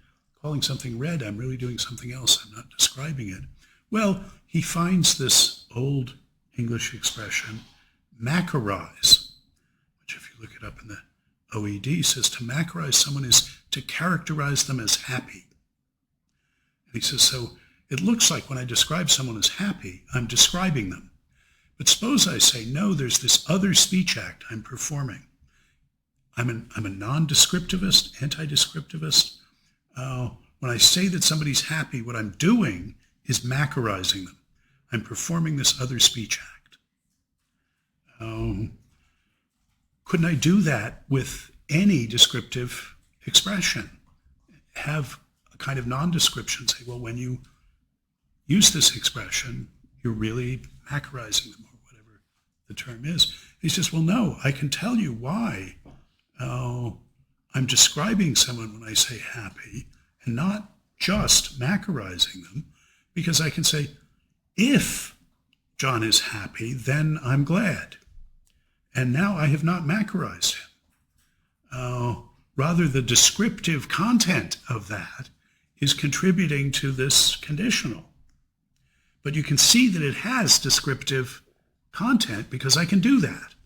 calling something red, I'm really doing something else. I'm not describing it. Well, he finds this old English expression, macarize, which if you look it up in the OED, says to macarize someone is to characterize them as happy. And he says, so it looks like when I describe someone as happy, I'm describing them. But suppose I say, no, there's this other speech act I'm performing. I'm a non-descriptivist, anti-descriptivist. When I say that somebody's happy, what I'm doing is macarizing them. I'm performing this other speech act. Couldn't I do that with any descriptive expression? Have a kind of non-description, say, well, when you use this expression, you're really macroizing them, or whatever the term is. He says, well, no, I can tell you why I'm describing someone when I say happy and not just macroizing them, because I can say, if John is happy, then I'm glad. And now I have not macroized him. Rather, the descriptive content of that is contributing to this conditional. But you can see that it has descriptive content because I can do that.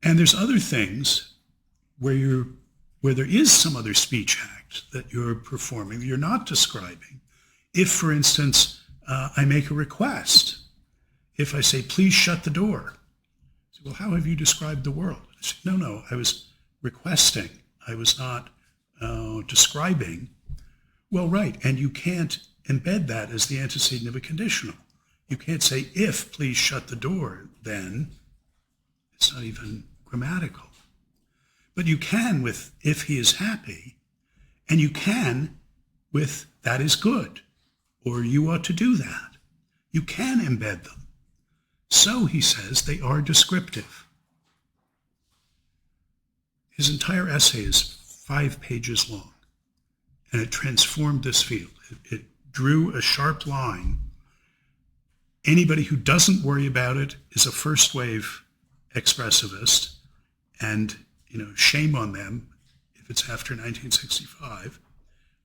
And there's other things where there is some other speech act that you're performing that you're not describing. If, for instance, I make a request, if I say, please shut the door, I say, well, how have you described the world? I say, no, I was requesting. I was not describing. Well, right, and you can't embed that as the antecedent of a conditional. You can't say, if, please shut the door, then. It's not even grammatical. But you can with, if he is happy, and you can with, that is good, or you ought to do that. You can embed them. So, he says, they are descriptive. His entire essay is 5 pages long, and it transformed this field. It drew a sharp line. Anybody who doesn't worry about it is a first-wave expressivist, and shame on them if it's after 1965.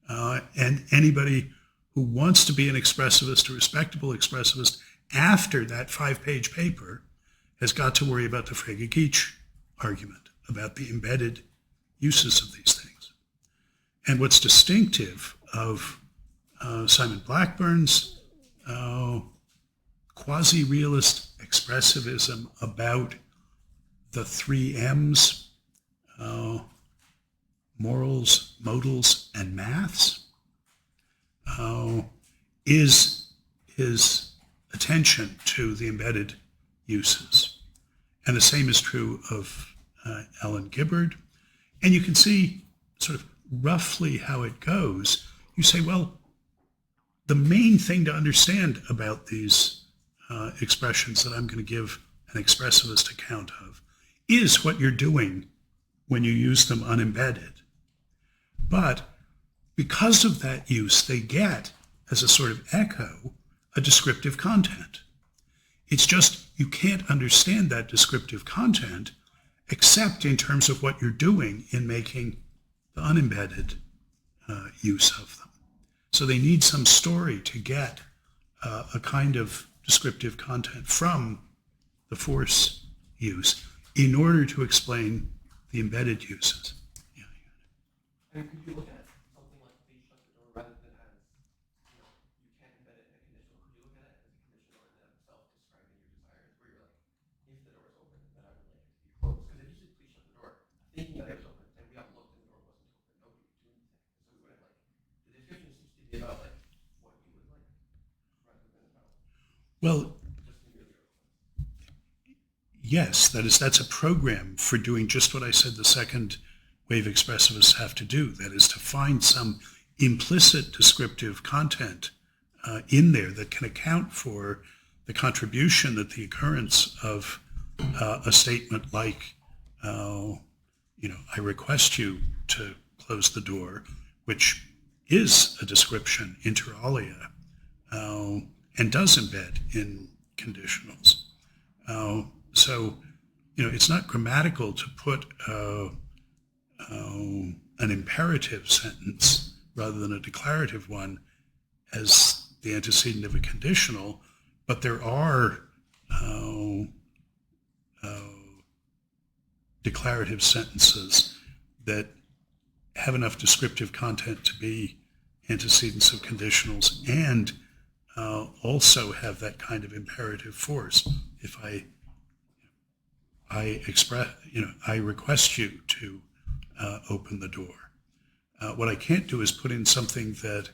And anybody who wants to be an expressivist, a respectable expressivist, after that 5-page paper has got to worry about the Frege-Geach argument, about the embedded uses of these things. And what's distinctive of Simon Blackburn's quasi-realist expressivism about the 3 M's, morals, modals, and maths, is his attention to the embedded uses. And the same is true of Ellen Gibbard. And you can see sort of roughly how it goes. You say, well, the main thing to understand about these expressions that I'm going to give an expressivist account of is what you're doing when you use them unembedded. But because of that use, they get, as a sort of echo, a descriptive content. It's just you can't understand that descriptive content except in terms of what you're doing in making the unembedded use of them. So they need some story to get a kind of descriptive content from the force use in order to explain the embedded uses. Yeah. And could you look at something like please shut the door rather than as, you can't embed it in a conditional. Could you look at it as a conditional and then self-describing your desires where you're like, if the door is open, then I would like it to be closed. Because if you said please shut the door, thinking that it was open, and we all looked and the door wasn't open, nobody would do anything. So we would have the description seems to be about what you would like rather than about Well, just merely open. yes, that's a program for doing just what I said the second wave expressivists have to do. That is to find some implicit descriptive content in there that can account for the contribution that the occurrence of a statement like, I request you to close the door, which is a description inter alia, and does embed in conditionals. So, it's not grammatical to put an imperative sentence rather than a declarative one as the antecedent of a conditional, but there are declarative sentences that have enough descriptive content to be antecedents of conditionals and also have that kind of imperative force. If I request you to open the door. What I can't do is put in something that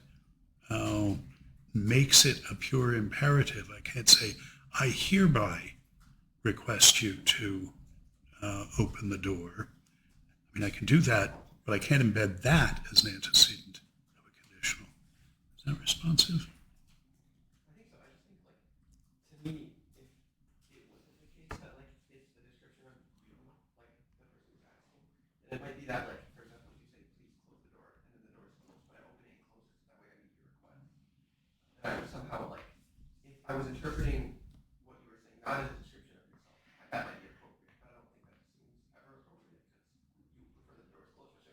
makes it a pure imperative. I can't say, I hereby request you to open the door. I mean, I can do that, but I can't embed that as an antecedent of a conditional. Is that responsive? I think so. I just think, like, to me, if it wasn't the case that, like, it's the description of you, like, the person was asking, then it might be that, like, for example, if you say, please close the door, and then the door is closed, but I open it and close it, so that way I meet your request. And I would somehow, like, if I was interpreting what you were saying, not as a description of yourself, that might be appropriate, but I don't think that seems ever appropriate, because you prefer that the door is closed,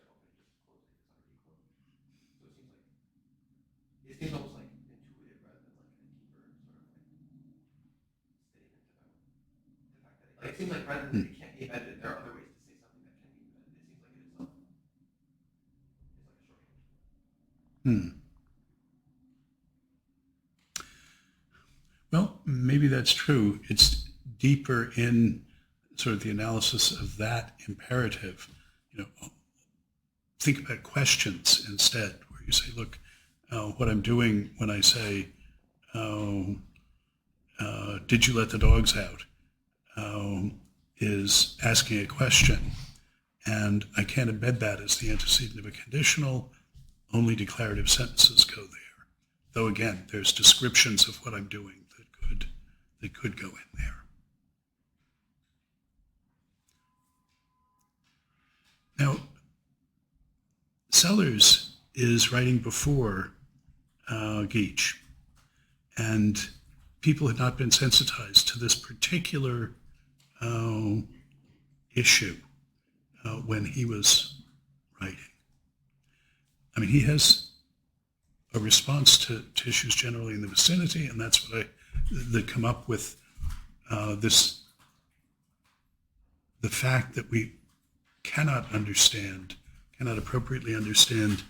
especially when I open it, just close it, it's already closed. So it seems almost like intuitive rather than like a deeper sort of like statement about the fact that it seems like rather than it can't be embedded, there are other ways to say something that can be embedded. It seems like it itself is like a shorthand. Well, maybe that's true. It's deeper in sort of the analysis of that imperative. You know, think about questions instead, where you say, look, what I'm doing when I say, did you let the dogs out, is asking a question. And I can't embed that as the antecedent of a conditional. Only declarative sentences go there. Though again, there's descriptions of what I'm doing that could go in there. Now, Sellars is writing before Geach, and people had not been sensitized to this particular issue when he was writing. I mean, he has a response to issues generally in the vicinity, and that's what that come up with the fact that we cannot appropriately understand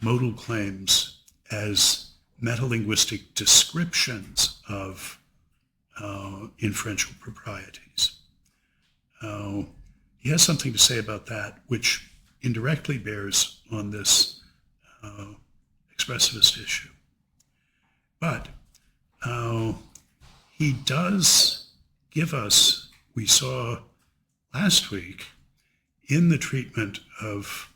modal claims as metalinguistic descriptions of inferential proprieties. He has something to say about that, which indirectly bears on this expressivist issue. But he does give us, we saw last week, in the treatment of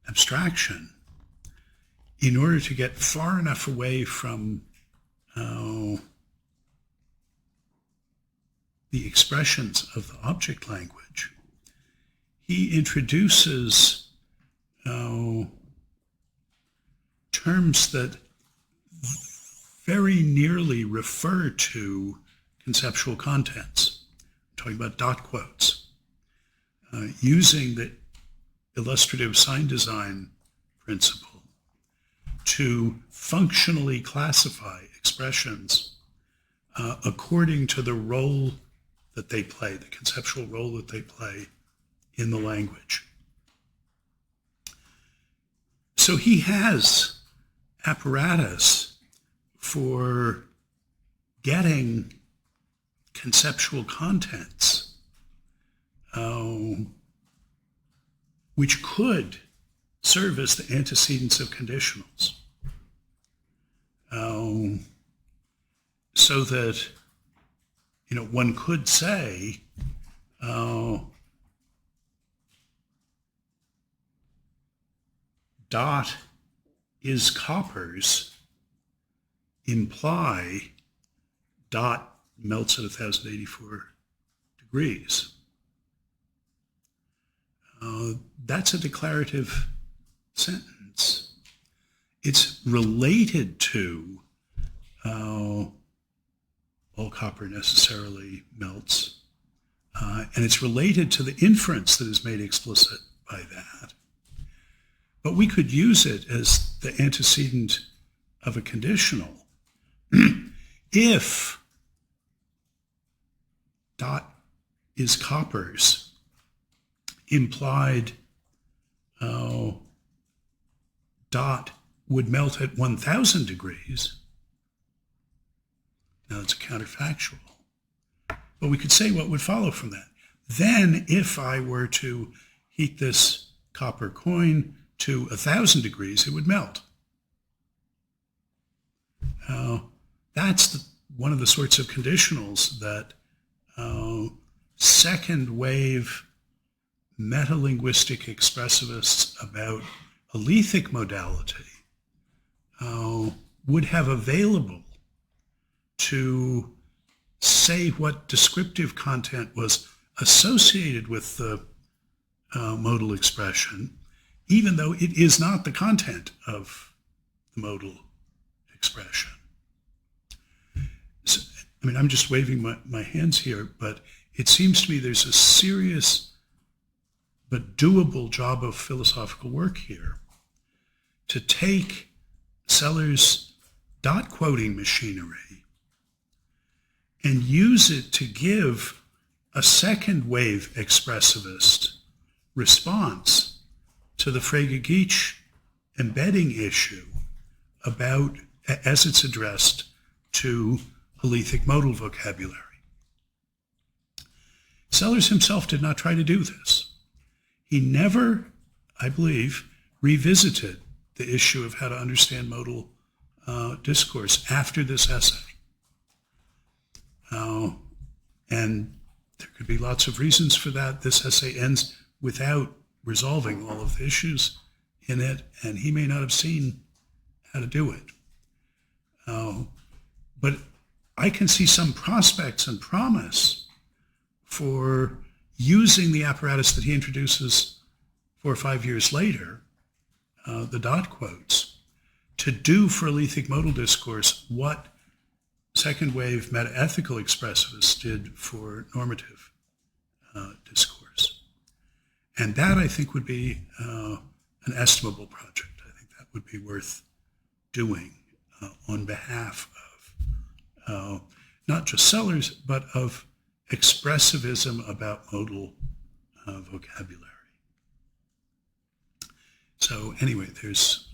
abstraction, in order to get far enough away from the expressions of the object language, he introduces terms that very nearly refer to conceptual contents. I'm talking about dot quotes, using the illustrative sign design principle to functionally classify expressions according to the role that they play, the conceptual role that they play in the language. So he has apparatus for getting conceptual contents which could serve as the antecedents of conditionals. So that, one could say, dot is coppers imply dot melts at 1084 degrees. That's a declarative sentence. It's related to all copper necessarily melts, and it's related to the inference that is made explicit by that. But we could use it as the antecedent of a conditional if dot is coppers implied dot would melt at 1000 degrees. Now it's a counterfactual. But we could say what would follow from that. Then if I were to heat this copper coin to 1,000 degrees, it would melt. That's one of the sorts of conditionals that second wave metalinguistic expressivists about a lethic modality would have available to say what descriptive content was associated with the modal expression, even though it is not the content of the modal expression. So, I mean, I'm just waving my hands here, but it seems to me there's a serious but doable job of philosophical work here to take Sellars' dot quoting machinery and use it to give a second wave expressivist response to the Frege-Geach embedding issue about, as it's addressed to a lethic modal vocabulary. Sellars himself did not try to do this. He never, I believe, revisited the issue of how to understand modal discourse after this essay. And there could be lots of reasons for that. This essay ends without resolving all of the issues in it, and he may not have seen how to do it. But I can see some prospects and promise for using the apparatus that he introduces 4 or 5 years later, the dot quotes, to do for lethic modal discourse what second wave metaethical expressivists did for normative discourse. And that, I think, would be an estimable project. I think that would be worth doing on behalf of not just Sellars, but of expressivism about modal vocabulary. So anyway, there's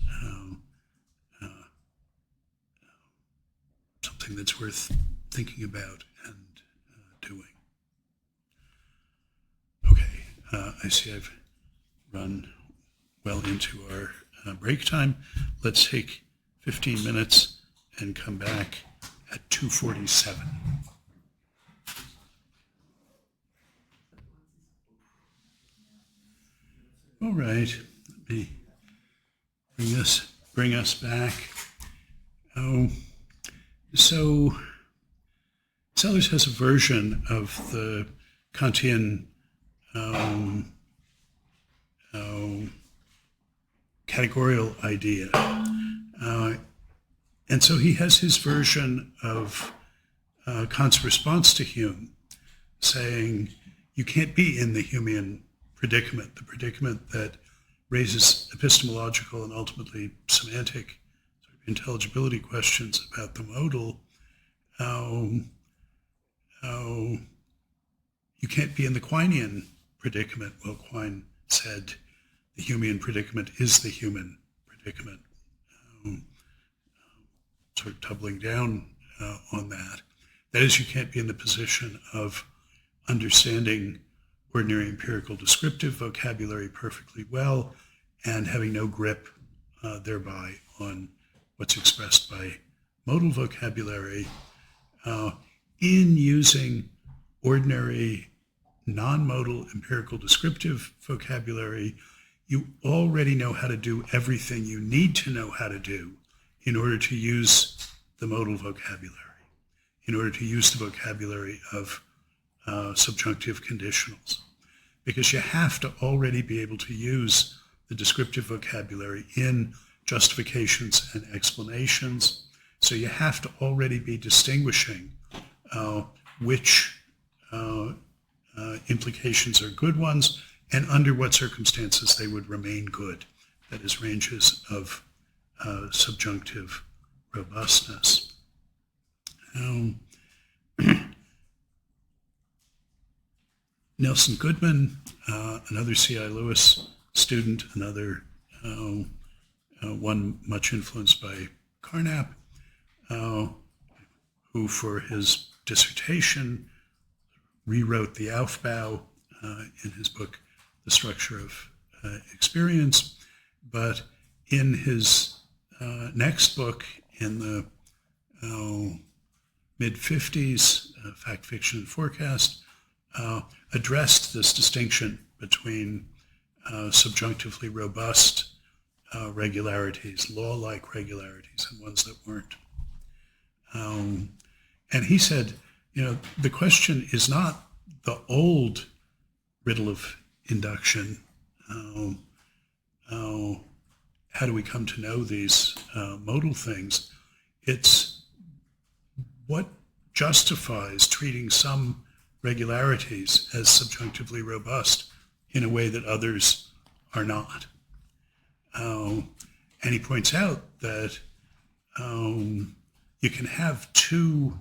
something that's worth thinking about and doing. Okay, I see I've run well into our break time. Let's take 15 minutes and come back at 2:47. All right, let me bring us back. So Sellars has a version of the Kantian categorical idea. And so he has his version of Kant's response to Hume, saying you can't be in the Humean predicament, the predicament that raises epistemological and ultimately semantic sort of intelligibility questions about the modal. You can't be in the Quinean predicament. Well, Quine said the Humean predicament is the human predicament, sort of doubling down on that. That is, you can't be in the position of understanding ordinary empirical descriptive vocabulary perfectly well and having no grip thereby on what's expressed by modal vocabulary. In using ordinary non-modal empirical descriptive vocabulary, you already know how to do everything you need to know how to do in order to use the modal vocabulary, in order to use the vocabulary of subjunctive conditionals. Because you have to already be able to use the descriptive vocabulary in justifications and explanations. So you have to already be distinguishing which implications are good ones and under what circumstances they would remain good. That is, ranges of subjunctive robustness. Nelson Goodman, another C.I. Lewis student, another one much influenced by Carnap, who for his dissertation rewrote the Aufbau in his book, The Structure of Experience, But in his next book, in the mid-50s, Fact, Fiction, and Forecast, addressed this distinction between subjunctively robust regularities, law-like regularities, and ones that weren't. And he said, the question is not the old riddle of induction, how do we come to know these modal things? It's what justifies treating some regularities as subjunctively robust in a way that others are not. And he points out that you can have two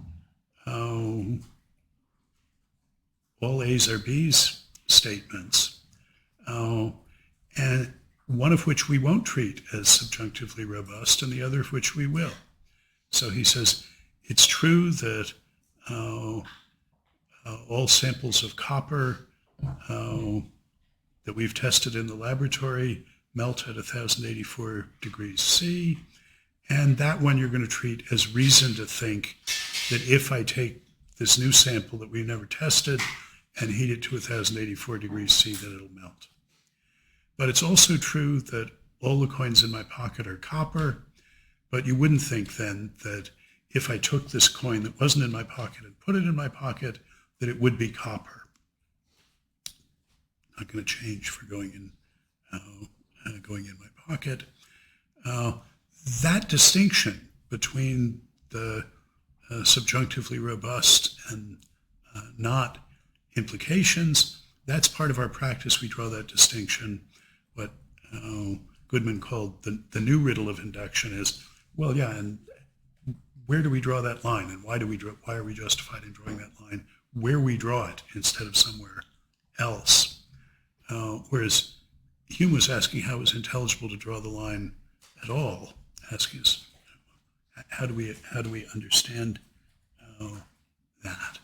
all A's are B's statements, and one of which we won't treat as subjunctively robust and the other of which we will. So he says it's true that all samples of copper that we've tested in the laboratory melt at 1084 degrees C, and that one you're going to treat as reason to think that if I take this new sample that we've never tested and heat it to 1084 degrees C, that it'll melt. But it's also true that all the coins in my pocket are copper, but you wouldn't think then that if I took this coin that wasn't in my pocket and put it in my pocket, that it would be copper. Not going to change for going in my pocket. That distinction between the subjunctively robust and not implications, that's part of our practice. We draw that distinction. What Goodman called the new riddle of induction is, well, yeah, and where do we draw that line, and why are we justified in drawing that line where we draw it instead of somewhere else? Whereas Hume was asking how it was intelligible to draw the line at all, asking us how do we understand that?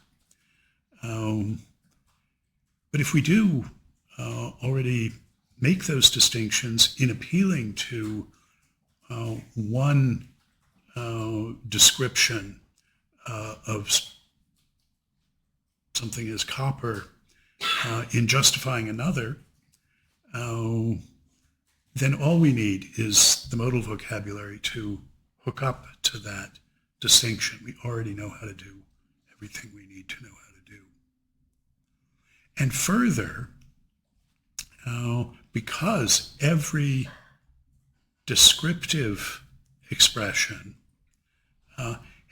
But if we do already make those distinctions in appealing to one description of something as copper in justifying another, then all we need is the modal vocabulary to hook up to that distinction. We already know how to do everything we need to know how to do. And further, because every descriptive expression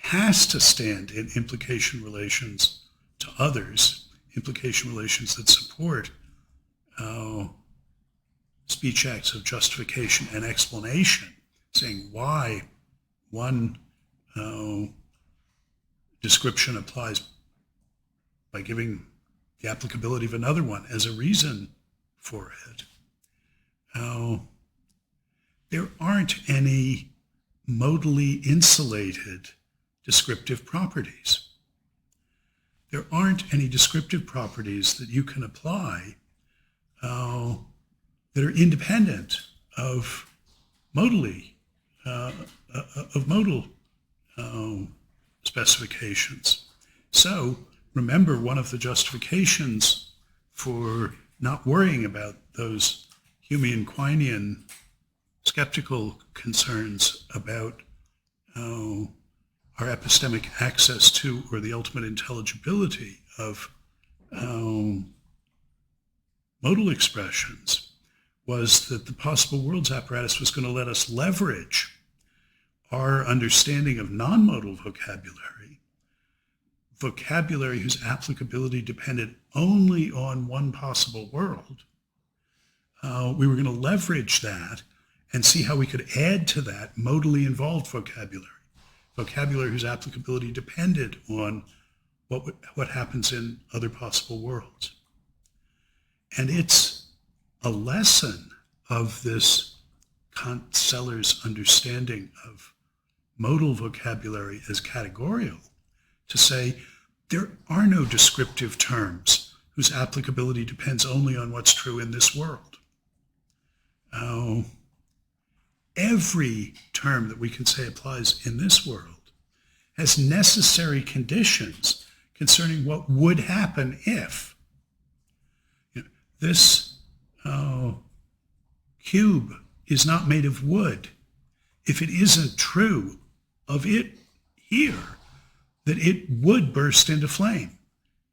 has to stand in implication relations to others, implication relations that support speech acts of justification and explanation, saying why one description applies by giving the applicability of another one as a reason for it. There aren't any modally insulated descriptive properties. There aren't any descriptive properties that you can apply that are independent of modal specifications. So remember, one of the justifications for not worrying about those Humean-Quinean skeptical concerns about our epistemic access to or the ultimate intelligibility of modal expressions was that the possible worlds apparatus was going to let us leverage our understanding of non-modal vocabulary whose applicability depended only on one possible world. We were going to leverage that and see how we could add to that modally involved vocabulary whose applicability depended on what happens in other possible worlds. And it's a lesson of this Kant-Sellars understanding of modal vocabulary as categorial to say there are no descriptive terms whose applicability depends only on what's true in this world. every term that we can say applies in this world has necessary conditions concerning what would happen if this cube is not made of wood. If it isn't true of it here, that it would burst into flame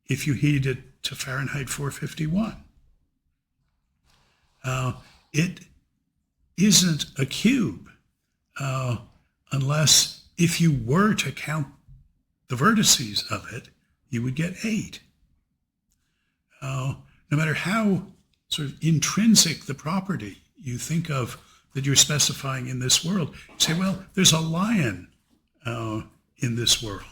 if you heated it to Fahrenheit 451. It isn't a cube unless if you were to count the vertices of it, you would get 8. No matter how sort of intrinsic the property you think of that you're specifying in this world, you say, well, there's a lion in this world.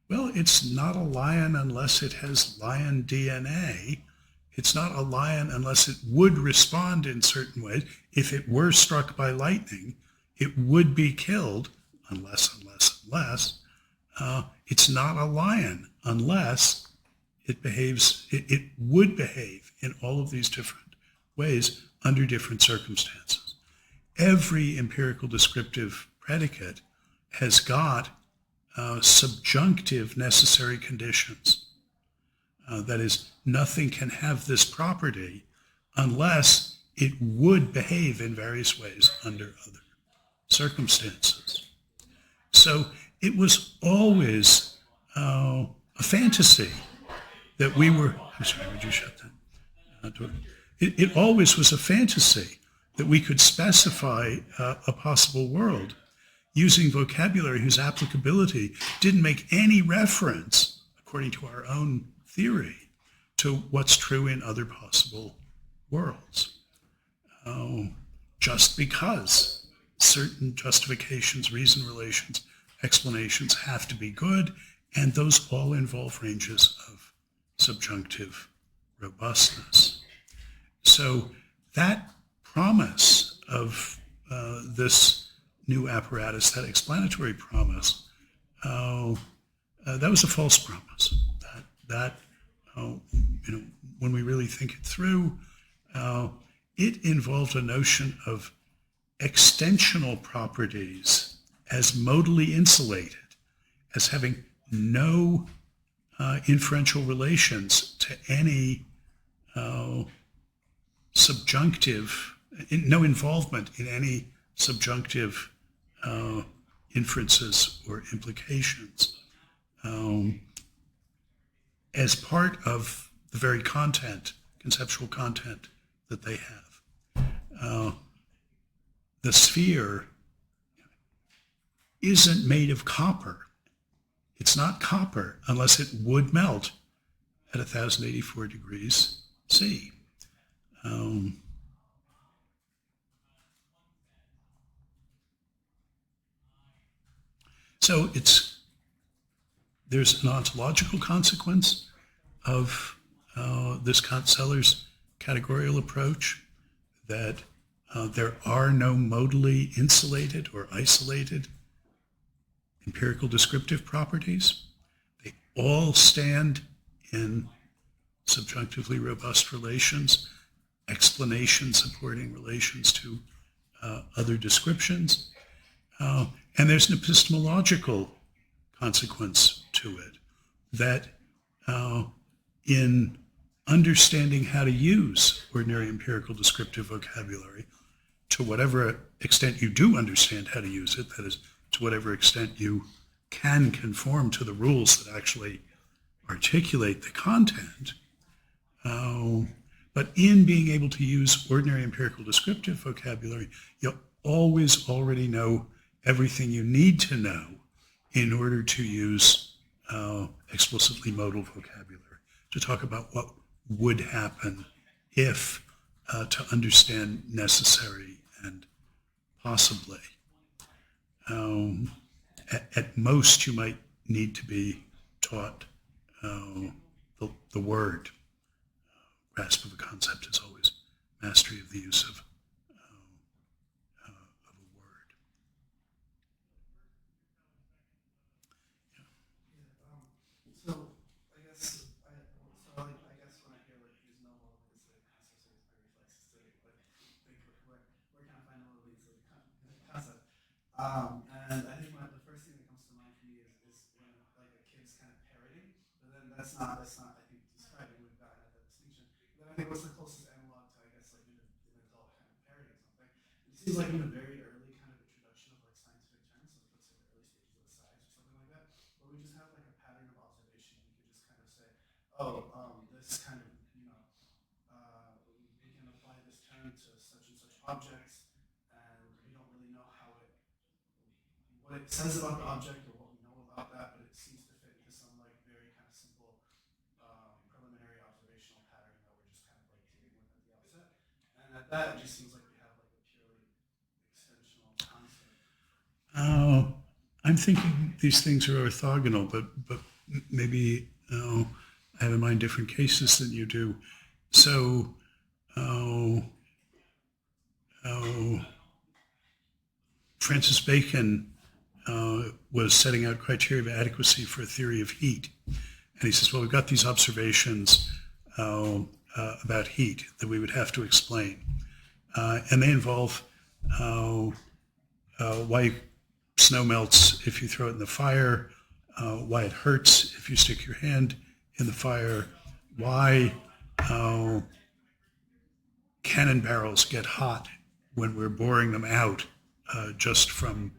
Well, it's not a lion unless it has lion DNA. It's not a lion unless it would respond in certain ways. If it were struck by lightning, it would be killed, unless. It's not a lion unless it would behave in all of these different ways under different circumstances. Every empirical descriptive predicate has got subjunctive necessary conditions. That is, nothing can have this property unless it would behave in various ways under other circumstances. So it was always a fantasy that we were, I'm sorry, would you shut that door? It always was a fantasy that we could specify a possible world using vocabulary whose applicability didn't make any reference, according to our own theory, to what's true in other possible worlds. Just because certain justifications, reason relations, explanations have to be good, and those all involve ranges of subjunctive robustness. So that promise of this new apparatus, that explanatory promise, that was a false promise. When we really think it through, it involved a notion of extensional properties as modally insulated, as having no inferential relations to any subjunctive, no involvement in any subjunctive inferences or implications as part of the very content, conceptual content that they have. The sphere isn't made of copper. It's not copper unless it would melt at 1084 degrees C. So there's an ontological consequence of this Kant-Sellars categorical approach, that there are no modally insulated or isolated empirical descriptive properties. They all stand in subjunctively robust relations, explanation supporting relations to other descriptions. And there's an epistemological consequence to it, that in understanding how to use ordinary empirical descriptive vocabulary, to whatever extent you do understand how to use it, that is, to whatever extent you can conform to the rules that actually articulate the content, but in being able to use ordinary empirical descriptive vocabulary, you always already know everything you need to know in order to use explicitly modal vocabulary, to talk about what would happen if, to understand necessary and possibly. At most, you might need to be taught the word. Grasp of a concept is always mastery of the use of a word. So I guess when I hear like there's no model, it's like associated very like systemic, but I think we're kind of finding all of these like And I think the first thing that comes to mind for me is when like a kid's kind of parroting, but then that's not I think describing. We've gotten at that distinction. Then I think what's the closest analog to I guess like an adult kind of parroting something? It seems like in a very early kind of introduction of like scientific terms, like let's say the early stages of science or something like that, where we just have like a pattern of observation. We could just kind of say, oh, this kind of we can apply this term to such and such objects, and we don't really know what it says about the object or what we know about that, but it seems to fit into some like very kind of simple preliminary observational pattern that we're just kind of like dealing with at the outset. And at that, it just seems like we have like a purely extensional concept. I'm thinking these things are orthogonal, but maybe I have in mind different cases than you do. So, Francis Bacon was setting out criteria of adequacy for a theory of heat. And he says, well, we've got these observations about heat that we would have to explain. And they involve why snow melts if you throw it in the fire, why it hurts if you stick your hand in the fire, why cannon barrels get hot when we're boring them out just from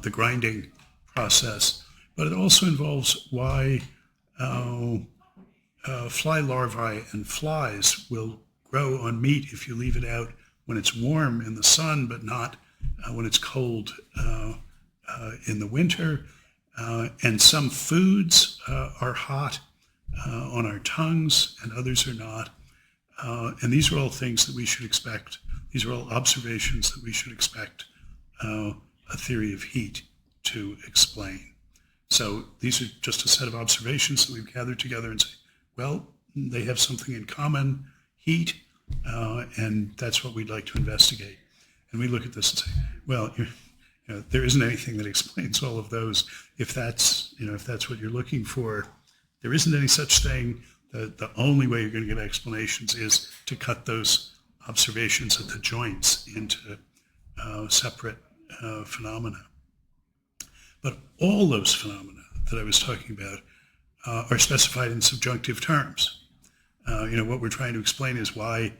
the grinding process. But it also involves why fly larvae and flies will grow on meat if you leave it out when it's warm in the sun, but not when it's cold in the winter. And some foods are hot on our tongues and others are not. And these are all things that we should expect. These are all observations that we should expect a theory of heat to explain. So these are just a set of observations that we've gathered together and say, well, they have something in common, heat, and that's what we'd like to investigate. And we look at this and say, well, there isn't anything that explains all of those. If that's what you're looking for, there isn't any such thing. The only way you're going to get explanations is to cut those observations at the joints into separate phenomena. But all those phenomena that I was talking about are specified in subjunctive terms. What we're trying to explain is why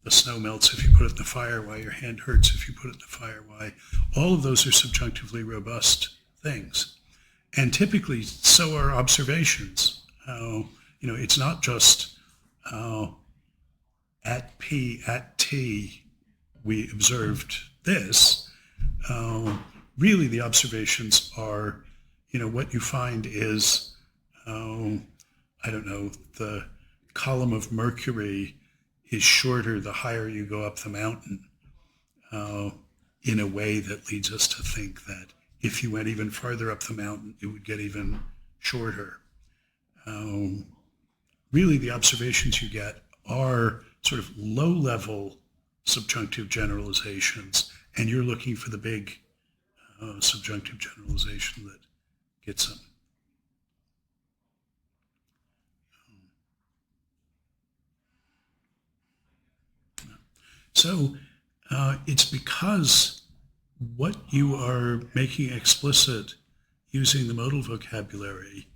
the snow melts if you put it in the fire, why your hand hurts if you put it in the fire, why. All of those are subjunctively robust things. And typically, so are observations. It's not just at P, at T, we observed this. Really, the observations are, what you find is, the column of mercury is shorter the higher you go up the mountain, in a way that leads us to think that if you went even farther up the mountain, it would get even shorter. Really, the observations you get are sort of low-level subjunctive generalizations, and you're looking for the big subjunctive generalization that gets them. So it's because what you are making explicit using the modal vocabulary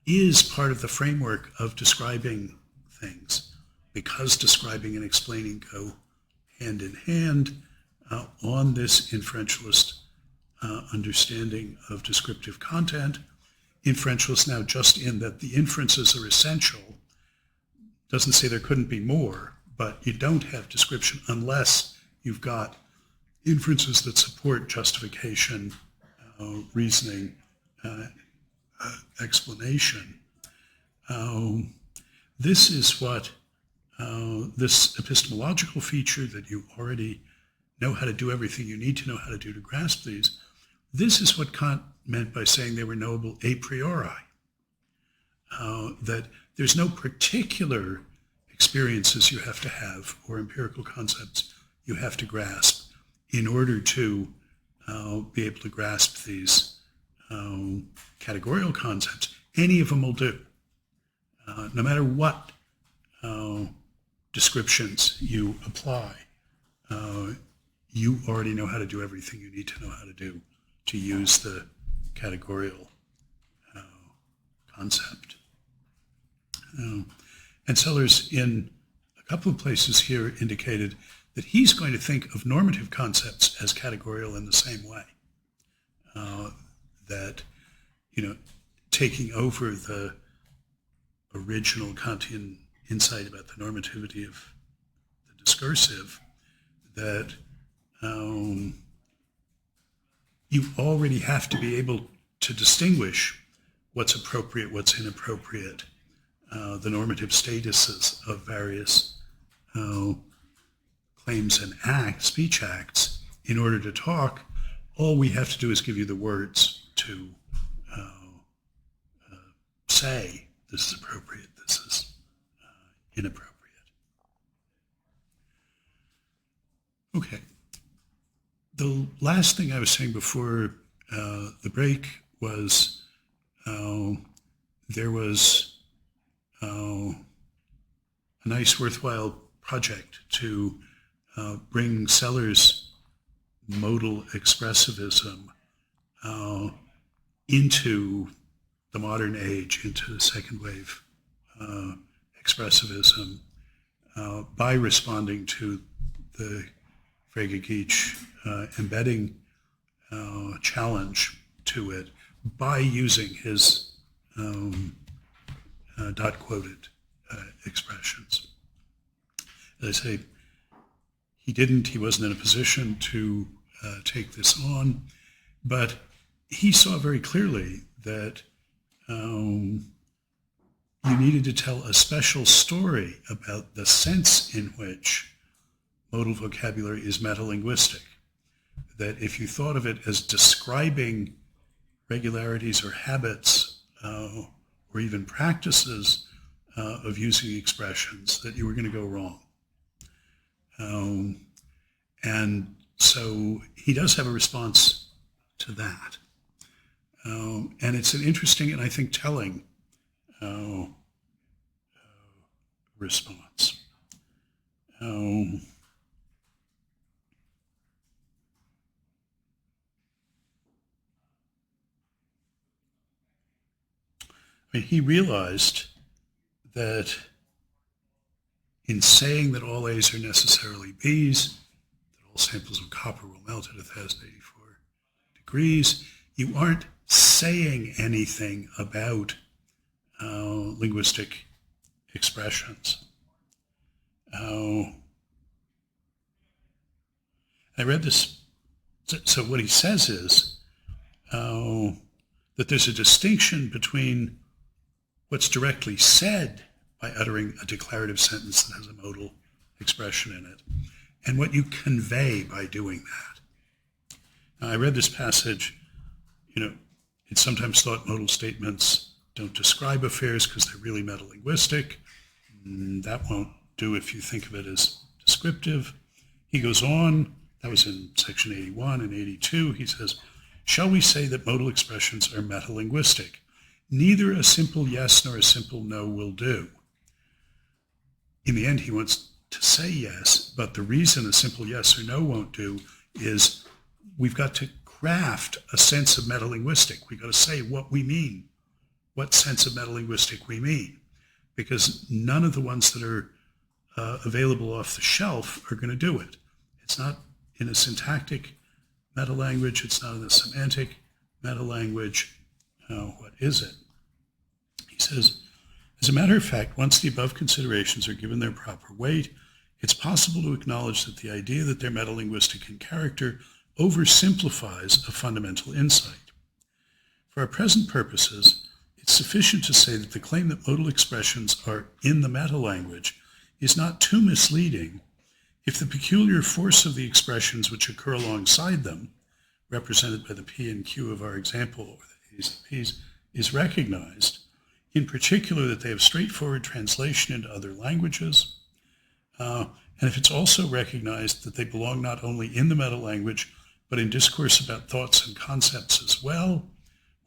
is part of the framework of describing things, because describing and explaining go hand in hand on this inferentialist understanding of descriptive content. Inferentialist now just in that the inferences are essential, doesn't say there couldn't be more, but you don't have description unless you've got inferences that support justification, reasoning, explanation. This is what this epistemological feature that you already know how to do everything you need to know how to do to grasp these. This is what Kant meant by saying they were knowable a priori. That there's no particular experiences you have to have or empirical concepts you have to grasp in order to be able to grasp these categorical concepts. Any of them will do. No matter what descriptions you apply, you already know how to do everything you need to know how to do to use the categorical concept. And Sellars, in a couple of places here, indicated that he's going to think of normative concepts as categorical in the same way. That, taking over the original Kantian insight about the normativity of the discursive, that you already have to be able to distinguish what's appropriate, what's inappropriate, the normative statuses of various claims and speech acts. In order to talk, all we have to do is give you the words to say, this is appropriate, this is inappropriate. Okay. The last thing I was saying before the break was there was a nice, worthwhile project to bring Sellars' modal expressivism into the modern age, into second wave expressivism, by responding to the Frege Geach embedding challenge to it, by using his dot-quoted expressions. As I say, he wasn't in a position to take this on, but he saw very clearly that you needed to tell a special story about the sense in which modal vocabulary is metalinguistic. That if you thought of it as describing regularities or habits or even practices of using expressions, that you were going to go wrong. And so he does have a response to that. And it's an interesting and I think telling response. He realized that in saying that all A's are necessarily B's, that all samples of copper will melt at 1,084 degrees, you aren't saying anything about linguistic expressions. I read this. So what he says is that there's a distinction between what's directly said by uttering a declarative sentence that has a modal expression in it, and what you convey by doing that. Now, I read this passage, it's sometimes thought modal statements don't describe affairs because they're really metalinguistic. That won't do if you think of it as descriptive. He goes on, that was in section 81 and 82, he says, shall we say that modal expressions are metalinguistic? Neither a simple yes nor a simple no will do. In the end, he wants to say yes, but the reason a simple yes or no won't do is we've got to craft a sense of metalinguistic. We've got to say what we mean, what sense of metalinguistic we mean, because none of the ones that are available off the shelf are going to do it. It's not in a syntactic metalanguage. It's not in a semantic metalanguage. What is it? He says, as a matter of fact, once the above considerations are given their proper weight, it's possible to acknowledge that the idea that they're metalinguistic in character oversimplifies a fundamental insight. For our present purposes, it's sufficient to say that the claim that modal expressions are in the metalanguage is not too misleading if the peculiar force of the expressions which occur alongside them, represented by the P and Q of our example, or the A's and P's, is recognized, in particular that they have straightforward translation into other languages, and if it's also recognized that they belong not only in the metalanguage, but in discourse about thoughts and concepts as well,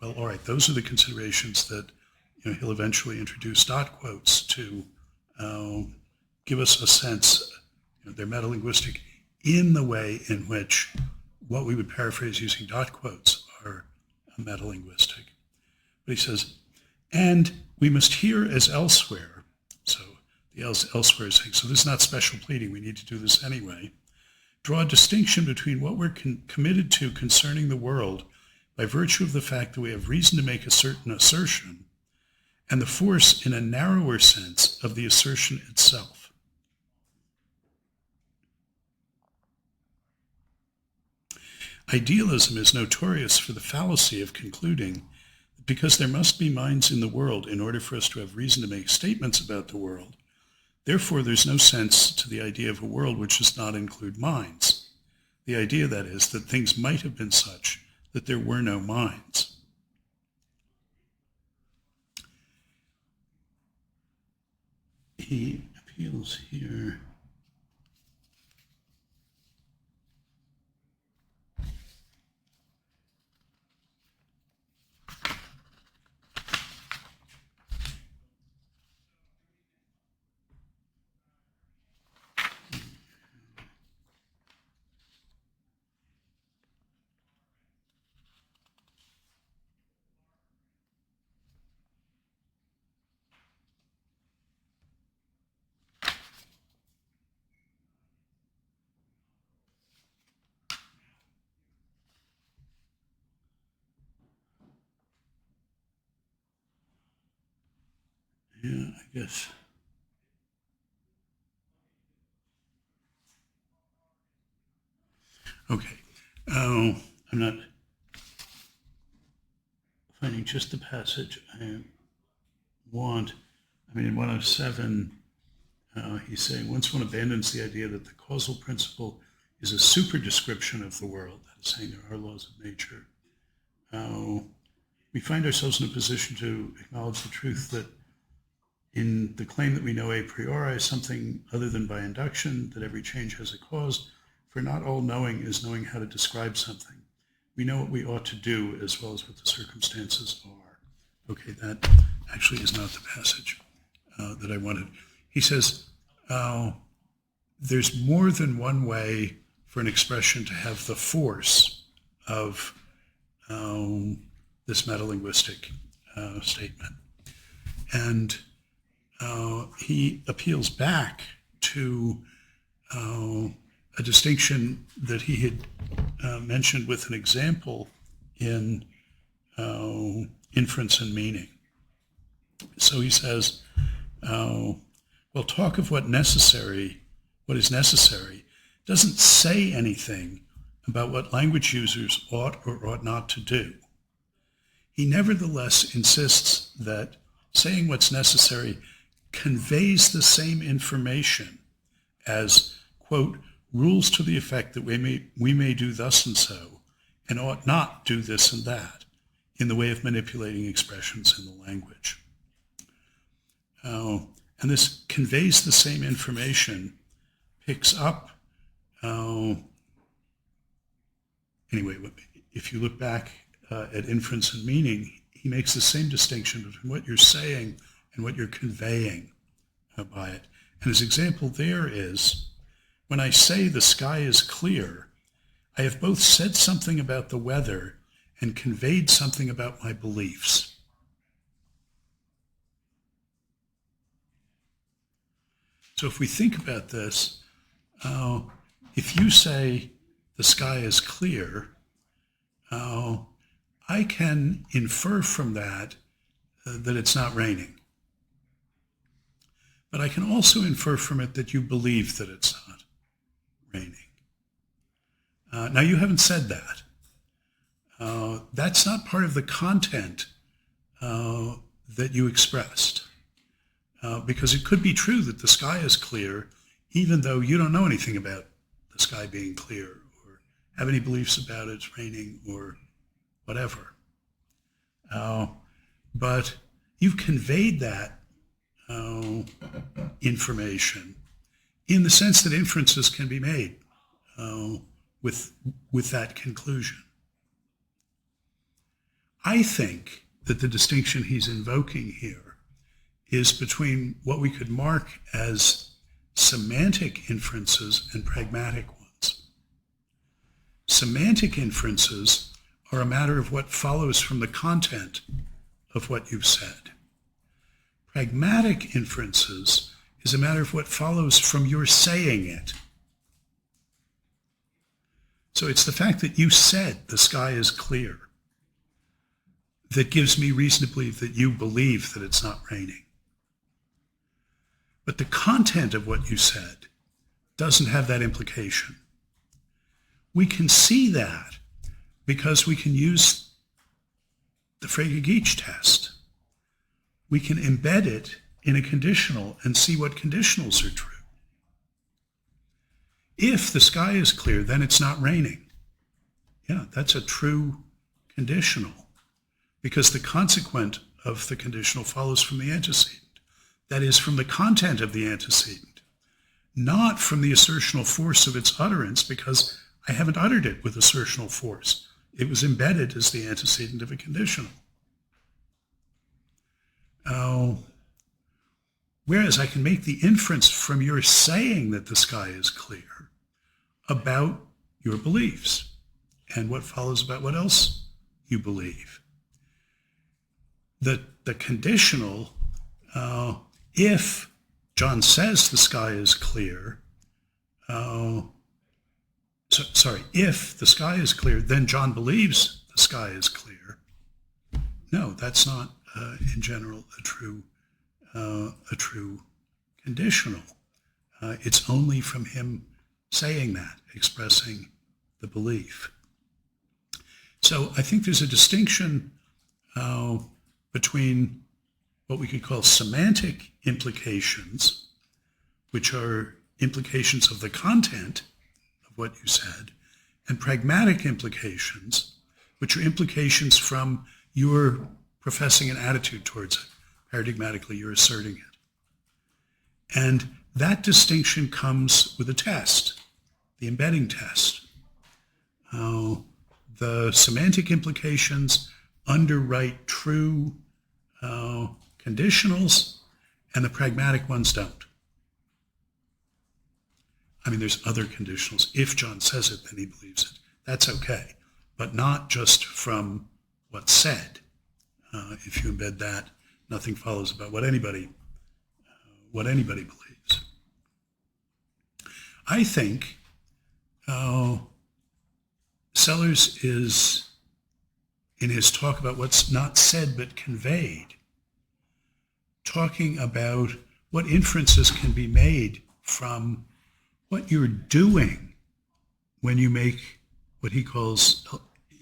all right, those are the considerations that he'll eventually introduce dot quotes to give us a sense they're metalinguistic in the way in which what we would paraphrase using dot quotes are metalinguistic. But he says, and we must here as elsewhere, so the elsewhere is saying, so this is not special pleading, we need to do this anyway, draw a distinction between what we're committed to concerning the world by virtue of the fact that we have reason to make a certain assertion, and the force in a narrower sense of the assertion itself. Idealism is notorious for the fallacy of concluding that because there must be minds in the world in order for us to have reason to make statements about the world, therefore there's no sense to the idea of a world which does not include minds. The idea, that is, that things might have been such that there were no minds. He appeals here. Yeah, I guess. Okay. I'm not finding just the passage I want. I mean, in 107, he's saying, once one abandons the idea that the causal principle is a super description of the world, that is saying there are laws of nature, we find ourselves in a position to acknowledge the truth that in the claim that we know a priori something other than by induction, that every change has a cause, for not all knowing is knowing how to describe something. We know what we ought to do as well as what the circumstances are. Okay, that actually is not the passage that I wanted. He says, there's more than one way for an expression to have the force of this metalinguistic statement. And he appeals back to a distinction that he had mentioned with an example in inference and meaning. So he says, well, talk of what is necessary, doesn't say anything about what language users ought or ought not to do. He nevertheless insists that saying what's necessary conveys the same information as, quote, rules to the effect that we may do thus and so, and ought not do this and that, in the way of manipulating expressions in the language. And this conveys the same information, picks up, anyway, if you look back at inference and meaning, he makes the same distinction between what you're saying and what you're conveying by it. And his example there is, when I say the sky is clear, I have both said something about the weather and conveyed something about my beliefs. So if we think about this, if you say the sky is clear, I can infer from that that it's not raining. But I can also infer from it that you believe that it's not raining. Now, you haven't said that. That's not part of the content that you expressed. Because it could be true that the sky is clear, even though you don't know anything about the sky being clear or have any beliefs about it's raining or whatever. But you've conveyed that information in the sense that inferences can be made with that conclusion. I think that the distinction he's invoking here is between what we could mark as semantic inferences and pragmatic ones. Semantic inferences are a matter of what follows from the content of what you've said. Pragmatic inferences is a matter of what follows from your saying it. So it's the fact that you said the sky is clear that gives me reason to believe that you believe that it's not raining. But the content of what you said doesn't have that implication. We can see that because we can use the Frege-Geach test. We can embed it in a conditional and see what conditionals are true. If the sky is clear, then it's not raining. Yeah, that's a true conditional because the consequent of the conditional follows from the antecedent. That is, from the content of the antecedent, not from the assertional force of its utterance, because I haven't uttered it with assertional force. It was embedded as the antecedent of a conditional. Whereas I can make the inference from your saying that the sky is clear about your beliefs and what follows about what else you believe. The conditional, if John says the sky is clear, if the sky is clear, then John believes the sky is clear. No, that's not in general a true conditional. It's only from him saying that, expressing the belief. So I think there's a distinction between what we could call semantic implications, which are implications of the content of what you said, and pragmatic implications, which are implications from your professing an attitude towards it. Paradigmatically, you're asserting it. And that distinction comes with a test, the embedding test. The semantic implications underwrite true conditionals, and the pragmatic ones don't. I mean, there's other conditionals. If John says it, then he believes it. That's okay, but not just from what's said. If you embed that, nothing follows about what anybody believes. I think Sellars is, in his talk about what's not said but conveyed, talking about what inferences can be made from what you're doing when you make what he calls,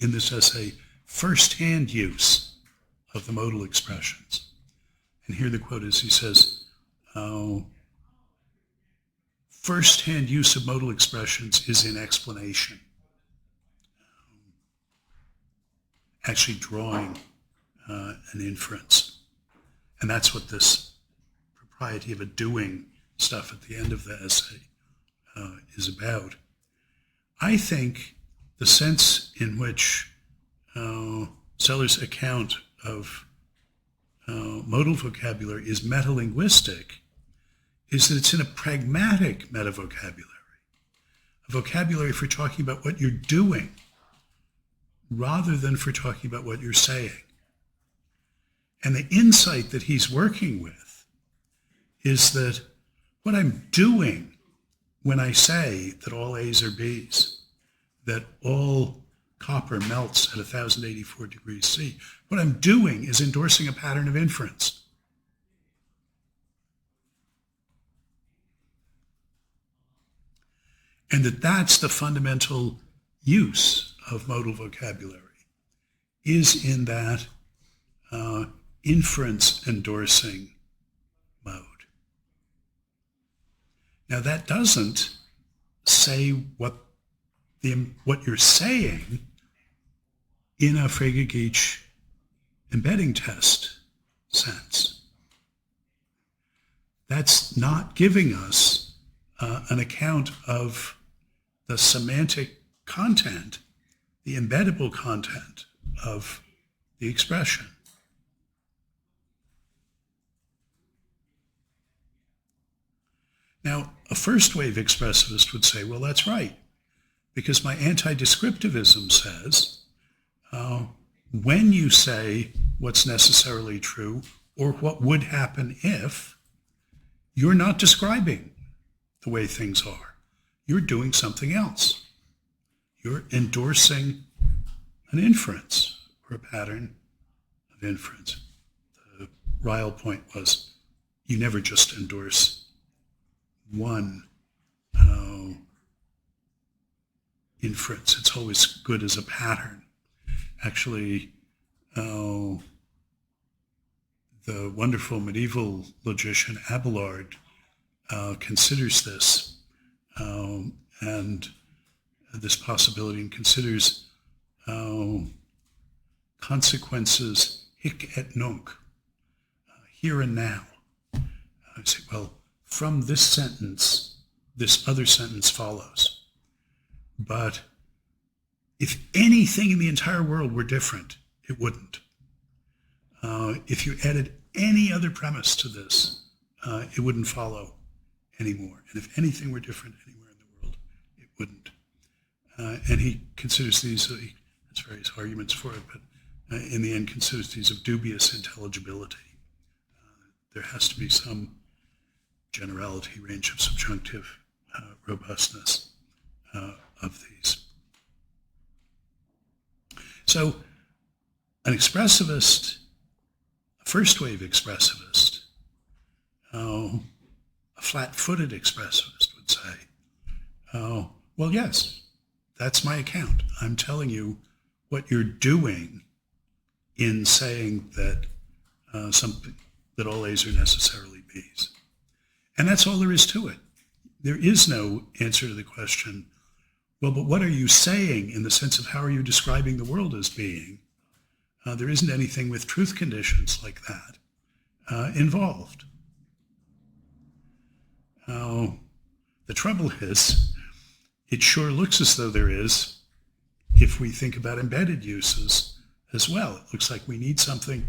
in this essay, first-hand use of the modal expressions. And here the quote is, he says, first-hand use of modal expressions is in explanation. Actually drawing an inference. And that's what this propriety of a doing stuff at the end of the essay is about. I think the sense in which Sellars' account of modal vocabulary is metalinguistic is that it's in a pragmatic metavocabulary, a vocabulary for talking about what you're doing rather than for talking about what you're saying. And the insight that he's working with is that what I'm doing when I say that all A's are B's, that all copper melts at 1,084 degrees C, what I'm doing is endorsing a pattern of inference. And that's the fundamental use of modal vocabulary, is in that inference endorsing mode. Now that doesn't say what you're saying in a Frege-Geach embedding test sense. That's not giving us an account of the semantic content, the embeddable content of the expression. Now, a first wave expressivist would say, well, that's right. Because my anti-descriptivism says, when you say what's necessarily true or what would happen if, you're not describing the way things are. You're doing something else. You're endorsing an inference or a pattern of inference. The Ryle point was you never just endorse one inference. It's always good as a pattern. Actually, the wonderful medieval logician Abelard considers this and this possibility, and considers consequences hic et nunc, here and now. I say, well, from this sentence, this other sentence follows. But if anything in the entire world were different, it wouldn't. If you added any other premise to this, it wouldn't follow anymore. And if anything were different anywhere in the world, it wouldn't. And he considers these, he has various arguments for it, but in the end considers these of dubious intelligibility. There has to be some generality, range of subjunctive robustness of these. So an expressivist, a first-wave expressivist, a flat-footed expressivist would say, well, yes, that's my account. I'm telling you what you're doing in saying that that all A's are necessarily B's. And that's all there is to it. There is no answer to the question, well, but what are you saying in the sense of how are you describing the world as being? There isn't anything with truth conditions like that involved. The trouble is, it sure looks as though there is if we think about embedded uses as well. It looks like we need something.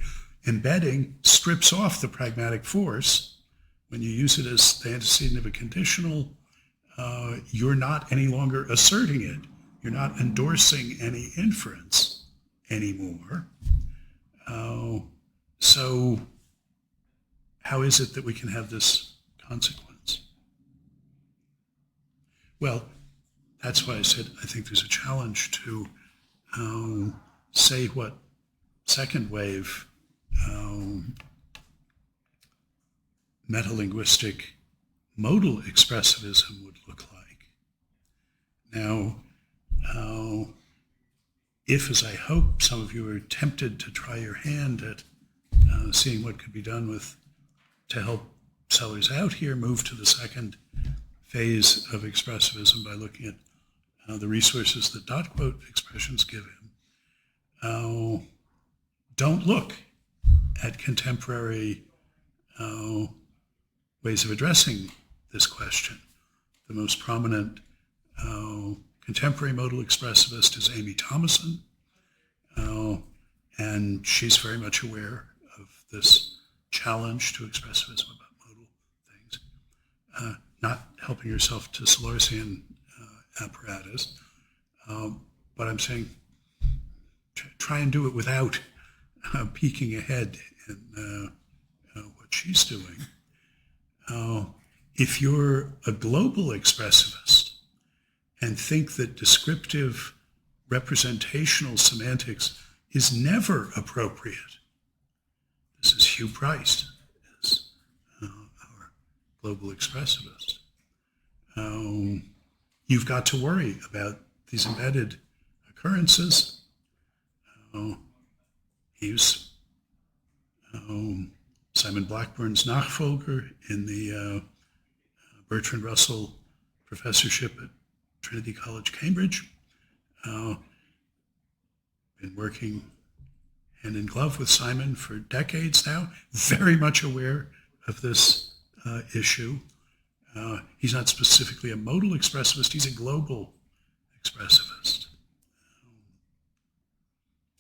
Embedding strips off the pragmatic force. When you use it as the antecedent of a conditional, you're not any longer asserting it. You're not endorsing any inference anymore. So how is it that we can have this consequence? Well, that's why I said I think there's a challenge to say what second wave metalinguistic modal expressivism would look like. Now, if, as I hope, some of you are tempted to try your hand at seeing what could be done to help Sellars out here, move to the second phase of expressivism by looking at the resources that dot quote expressions give him, don't look at contemporary ways of addressing this question. The most prominent contemporary modal expressivist is Amy Thomason, and she's very much aware of this challenge to expressivism about modal things, not helping herself to Sellarsian apparatus, but I'm saying try and do it without peeking ahead in what she's doing. If you're a global expressivist and think that descriptive representational semantics is never appropriate, this is Hugh Price, is our global expressivist. You've got to worry about these embedded occurrences. He's Simon Blackburn's Nachfolger in the Bertrand Russell Professorship at Trinity College, Cambridge. Been working hand in glove with Simon for decades now, very much aware of this issue. He's not specifically a modal expressivist, he's a global expressivist.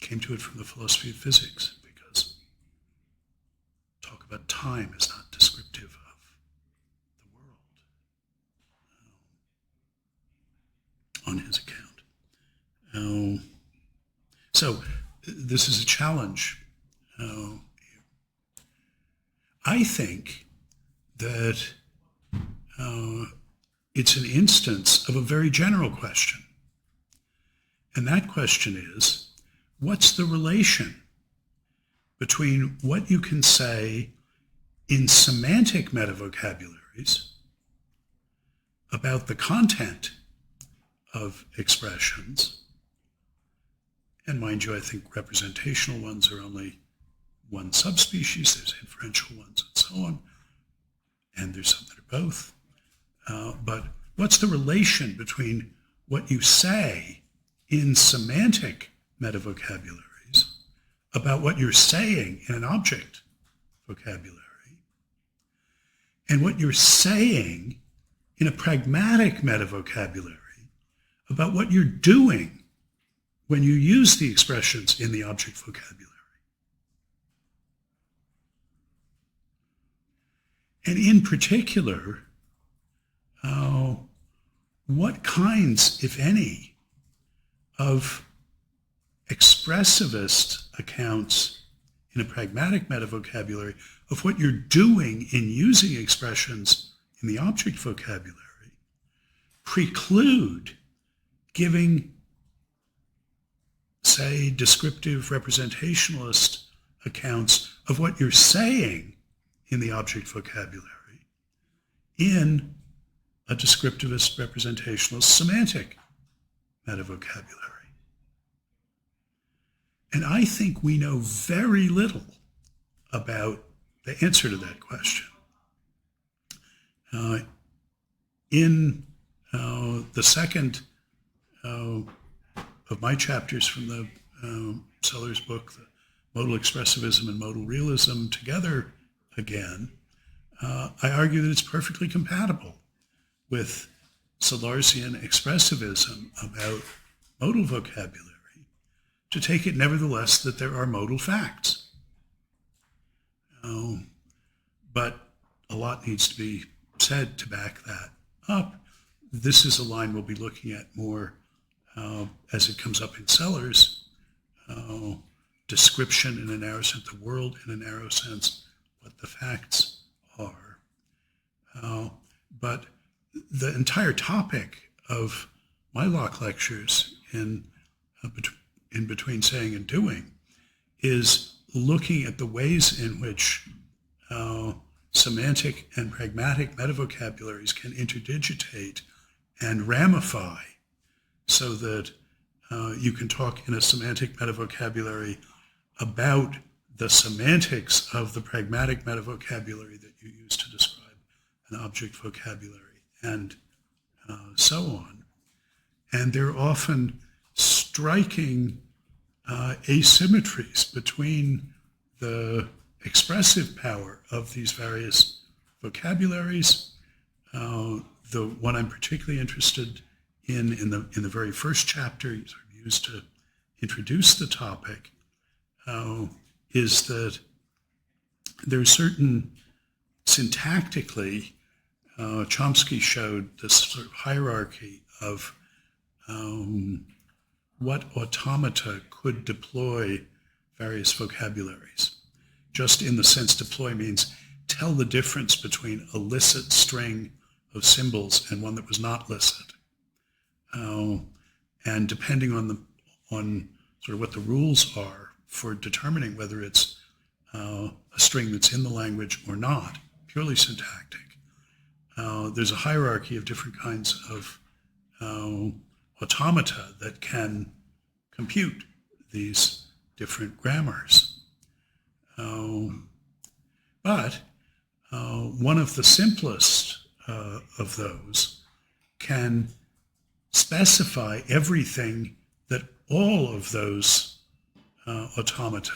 Came to it from the philosophy of physics, because talk about time is not descriptive of the world. on his account. So this is a challenge. I think that it's an instance of a very general question. And that question is, what's the relation between what you can say in semantic metavocabularies about the content of expressions? And mind you, I think representational ones are only one subspecies. There's inferential ones and so on. And there's some that are both. But what's the relation between what you say in semantic metavocabularies about what you're saying in an object vocabulary and what you're saying in a pragmatic metavocabulary about what you're doing when you use the expressions in the object vocabulary? And in particular, what kinds, if any, of expressivist accounts in a pragmatic metavocabulary of what you're doing in using expressions in the object vocabulary preclude giving, say, descriptive representationalist accounts of what you're saying in the object vocabulary in a descriptivist representationalist semantic metavocabulary. And I think we know very little about the answer to that question. In the second of my chapters from the Sellars book, the Modal Expressivism and Modal Realism together again, I argue that it's perfectly compatible with Sellarsian expressivism about modal vocabulary, to take it nevertheless that there are modal facts. But a lot needs to be said to back that up. This is a line we'll be looking at more as it comes up in Sellars. Description in a narrow sense, the world in a narrow sense, what the facts are. But the entire topic of my Locke lectures in between saying and doing is looking at the ways in which semantic and pragmatic metavocabularies can interdigitate and ramify so that you can talk in a semantic metavocabulary about the semantics of the pragmatic metavocabulary that you use to describe an object vocabulary, and so on. And there are often striking asymmetries between the expressive power of these various vocabularies. The one I'm particularly interested in the very first chapter, sort of used to introduce the topic, is that there's certain syntactically, Chomsky showed this sort of hierarchy of what automata could deploy various vocabularies. Just in the sense deploy means tell the difference between a licit string of symbols and one that was not licit. And depending on sort of what the rules are for determining whether it's a string that's in the language or not, purely syntactic, there's a hierarchy of different kinds of automata that can compute these different grammars. But one of the simplest of those can specify everything that all of those automata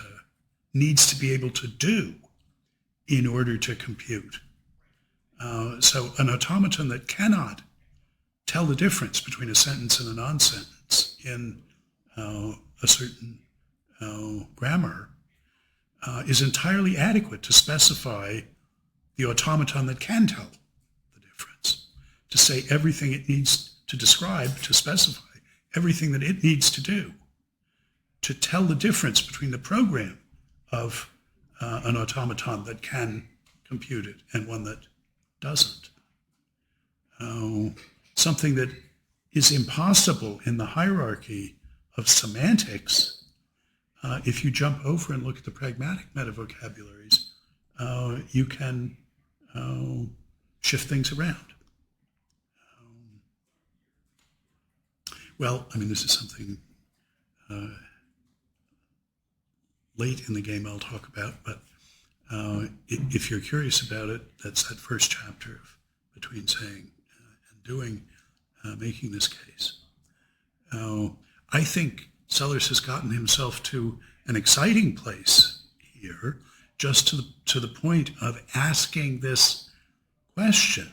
needs to be able to do in order to compute. So an automaton that cannot tell the difference between a sentence and a non-sentence in a certain grammar is entirely adequate to specify the automaton that can tell the difference, to say everything it needs to describe to specify everything that it needs to do to tell the difference between the program of an automaton that can compute it and one that doesn't. Something that is impossible in the hierarchy of semantics. If you jump over and look at the pragmatic metavocabularies, you can shift things around. Well, I mean, this is something late in the game I'll talk about, but if you're curious about it, that's that first chapter of Between Saying and Doing, making this case. I think Sellars has gotten himself to an exciting place here, just to the point of asking this question.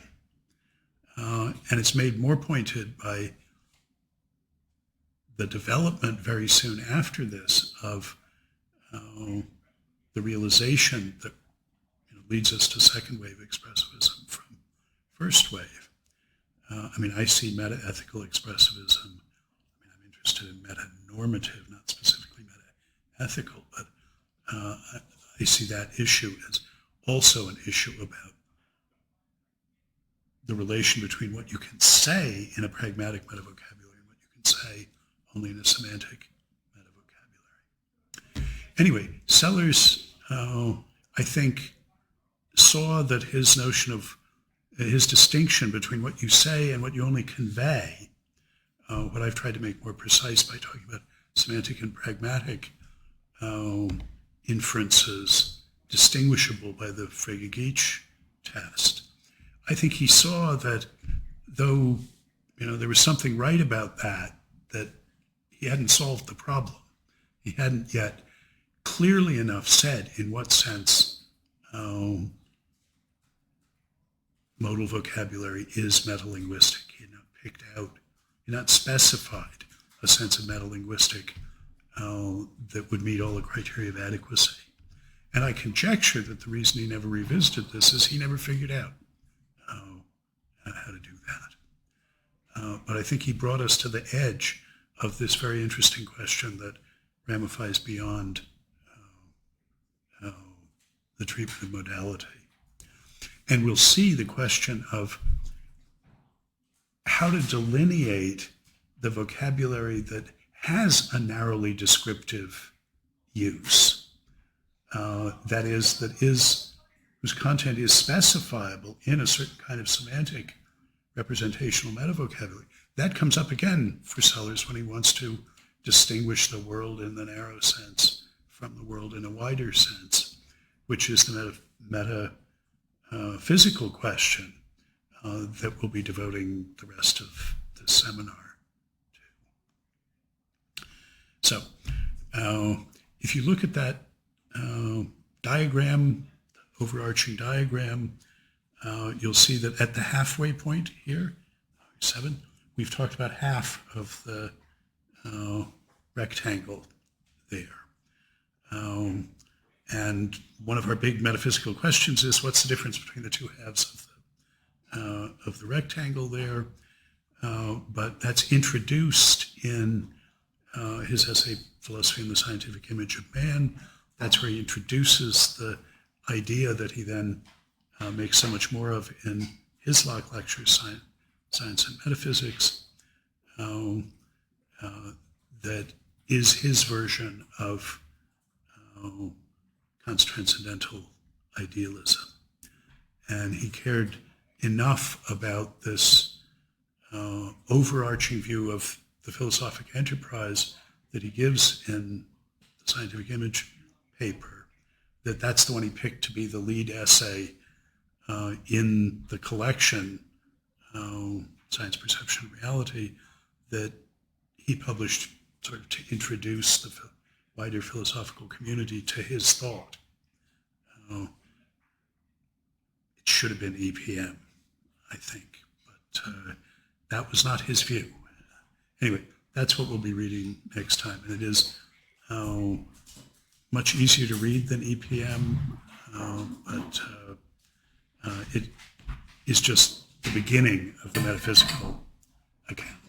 And it's made more pointed by the development very soon after this of the realization that leads us to second wave expressivism from first wave. I mean, I see meta-ethical expressivism. I mean, I'm interested in meta-normative, not specifically meta-ethical, but I see that issue as also an issue about the relation between what you can say in a pragmatic metavocabulary and what you can say only in a semantic metavocabulary. Anyway, Sellars, I think, saw that his notion of his distinction between what you say and what you only convey, what I've tried to make more precise by talking about semantic and pragmatic inferences distinguishable by the Frege-Geach test. I think he saw that though there was something right about that he hadn't solved the problem. He hadn't yet clearly enough said in what sense modal vocabulary is metalinguistic. He had not picked out, he had not specified a sense of metalinguistic that would meet all the criteria of adequacy. And I conjecture that the reason he never revisited this is he never figured out how to do that. But I think he brought us to the edge of this very interesting question that ramifies beyond the treatment of modality. And we'll see the question of how to delineate the vocabulary that has a narrowly descriptive use, whose content is specifiable in a certain kind of semantic representational metavocabulary. That comes up again for Sellars when he wants to distinguish the world in the narrow sense from the world in a wider sense, which is the metaphysical question that we'll be devoting the rest of this seminar to. So, if you look at that diagram, the overarching diagram, you'll see that at the halfway point here, 7, we've talked about half of the rectangle there. And one of our big metaphysical questions is, what's the difference between the two halves of the rectangle there? But that's introduced in his essay, Philosophy and the Scientific Image of Man. That's where he introduces the idea that he then makes so much more of in his Locke lectures, Science and Metaphysics, that is his version of Kant's transcendental idealism. And he cared enough about this overarching view of the philosophic enterprise that he gives in the Scientific Image paper, that's the one he picked to be the lead essay in the collection, Science, Perception, and Reality, that he published sort of to introduce the wider philosophical community to his thought. It should have been EPM, I think, but that was not his view. Anyway, that's what we'll be reading next time, and it is much easier to read than EPM, but it is just the beginning of the metaphysical account.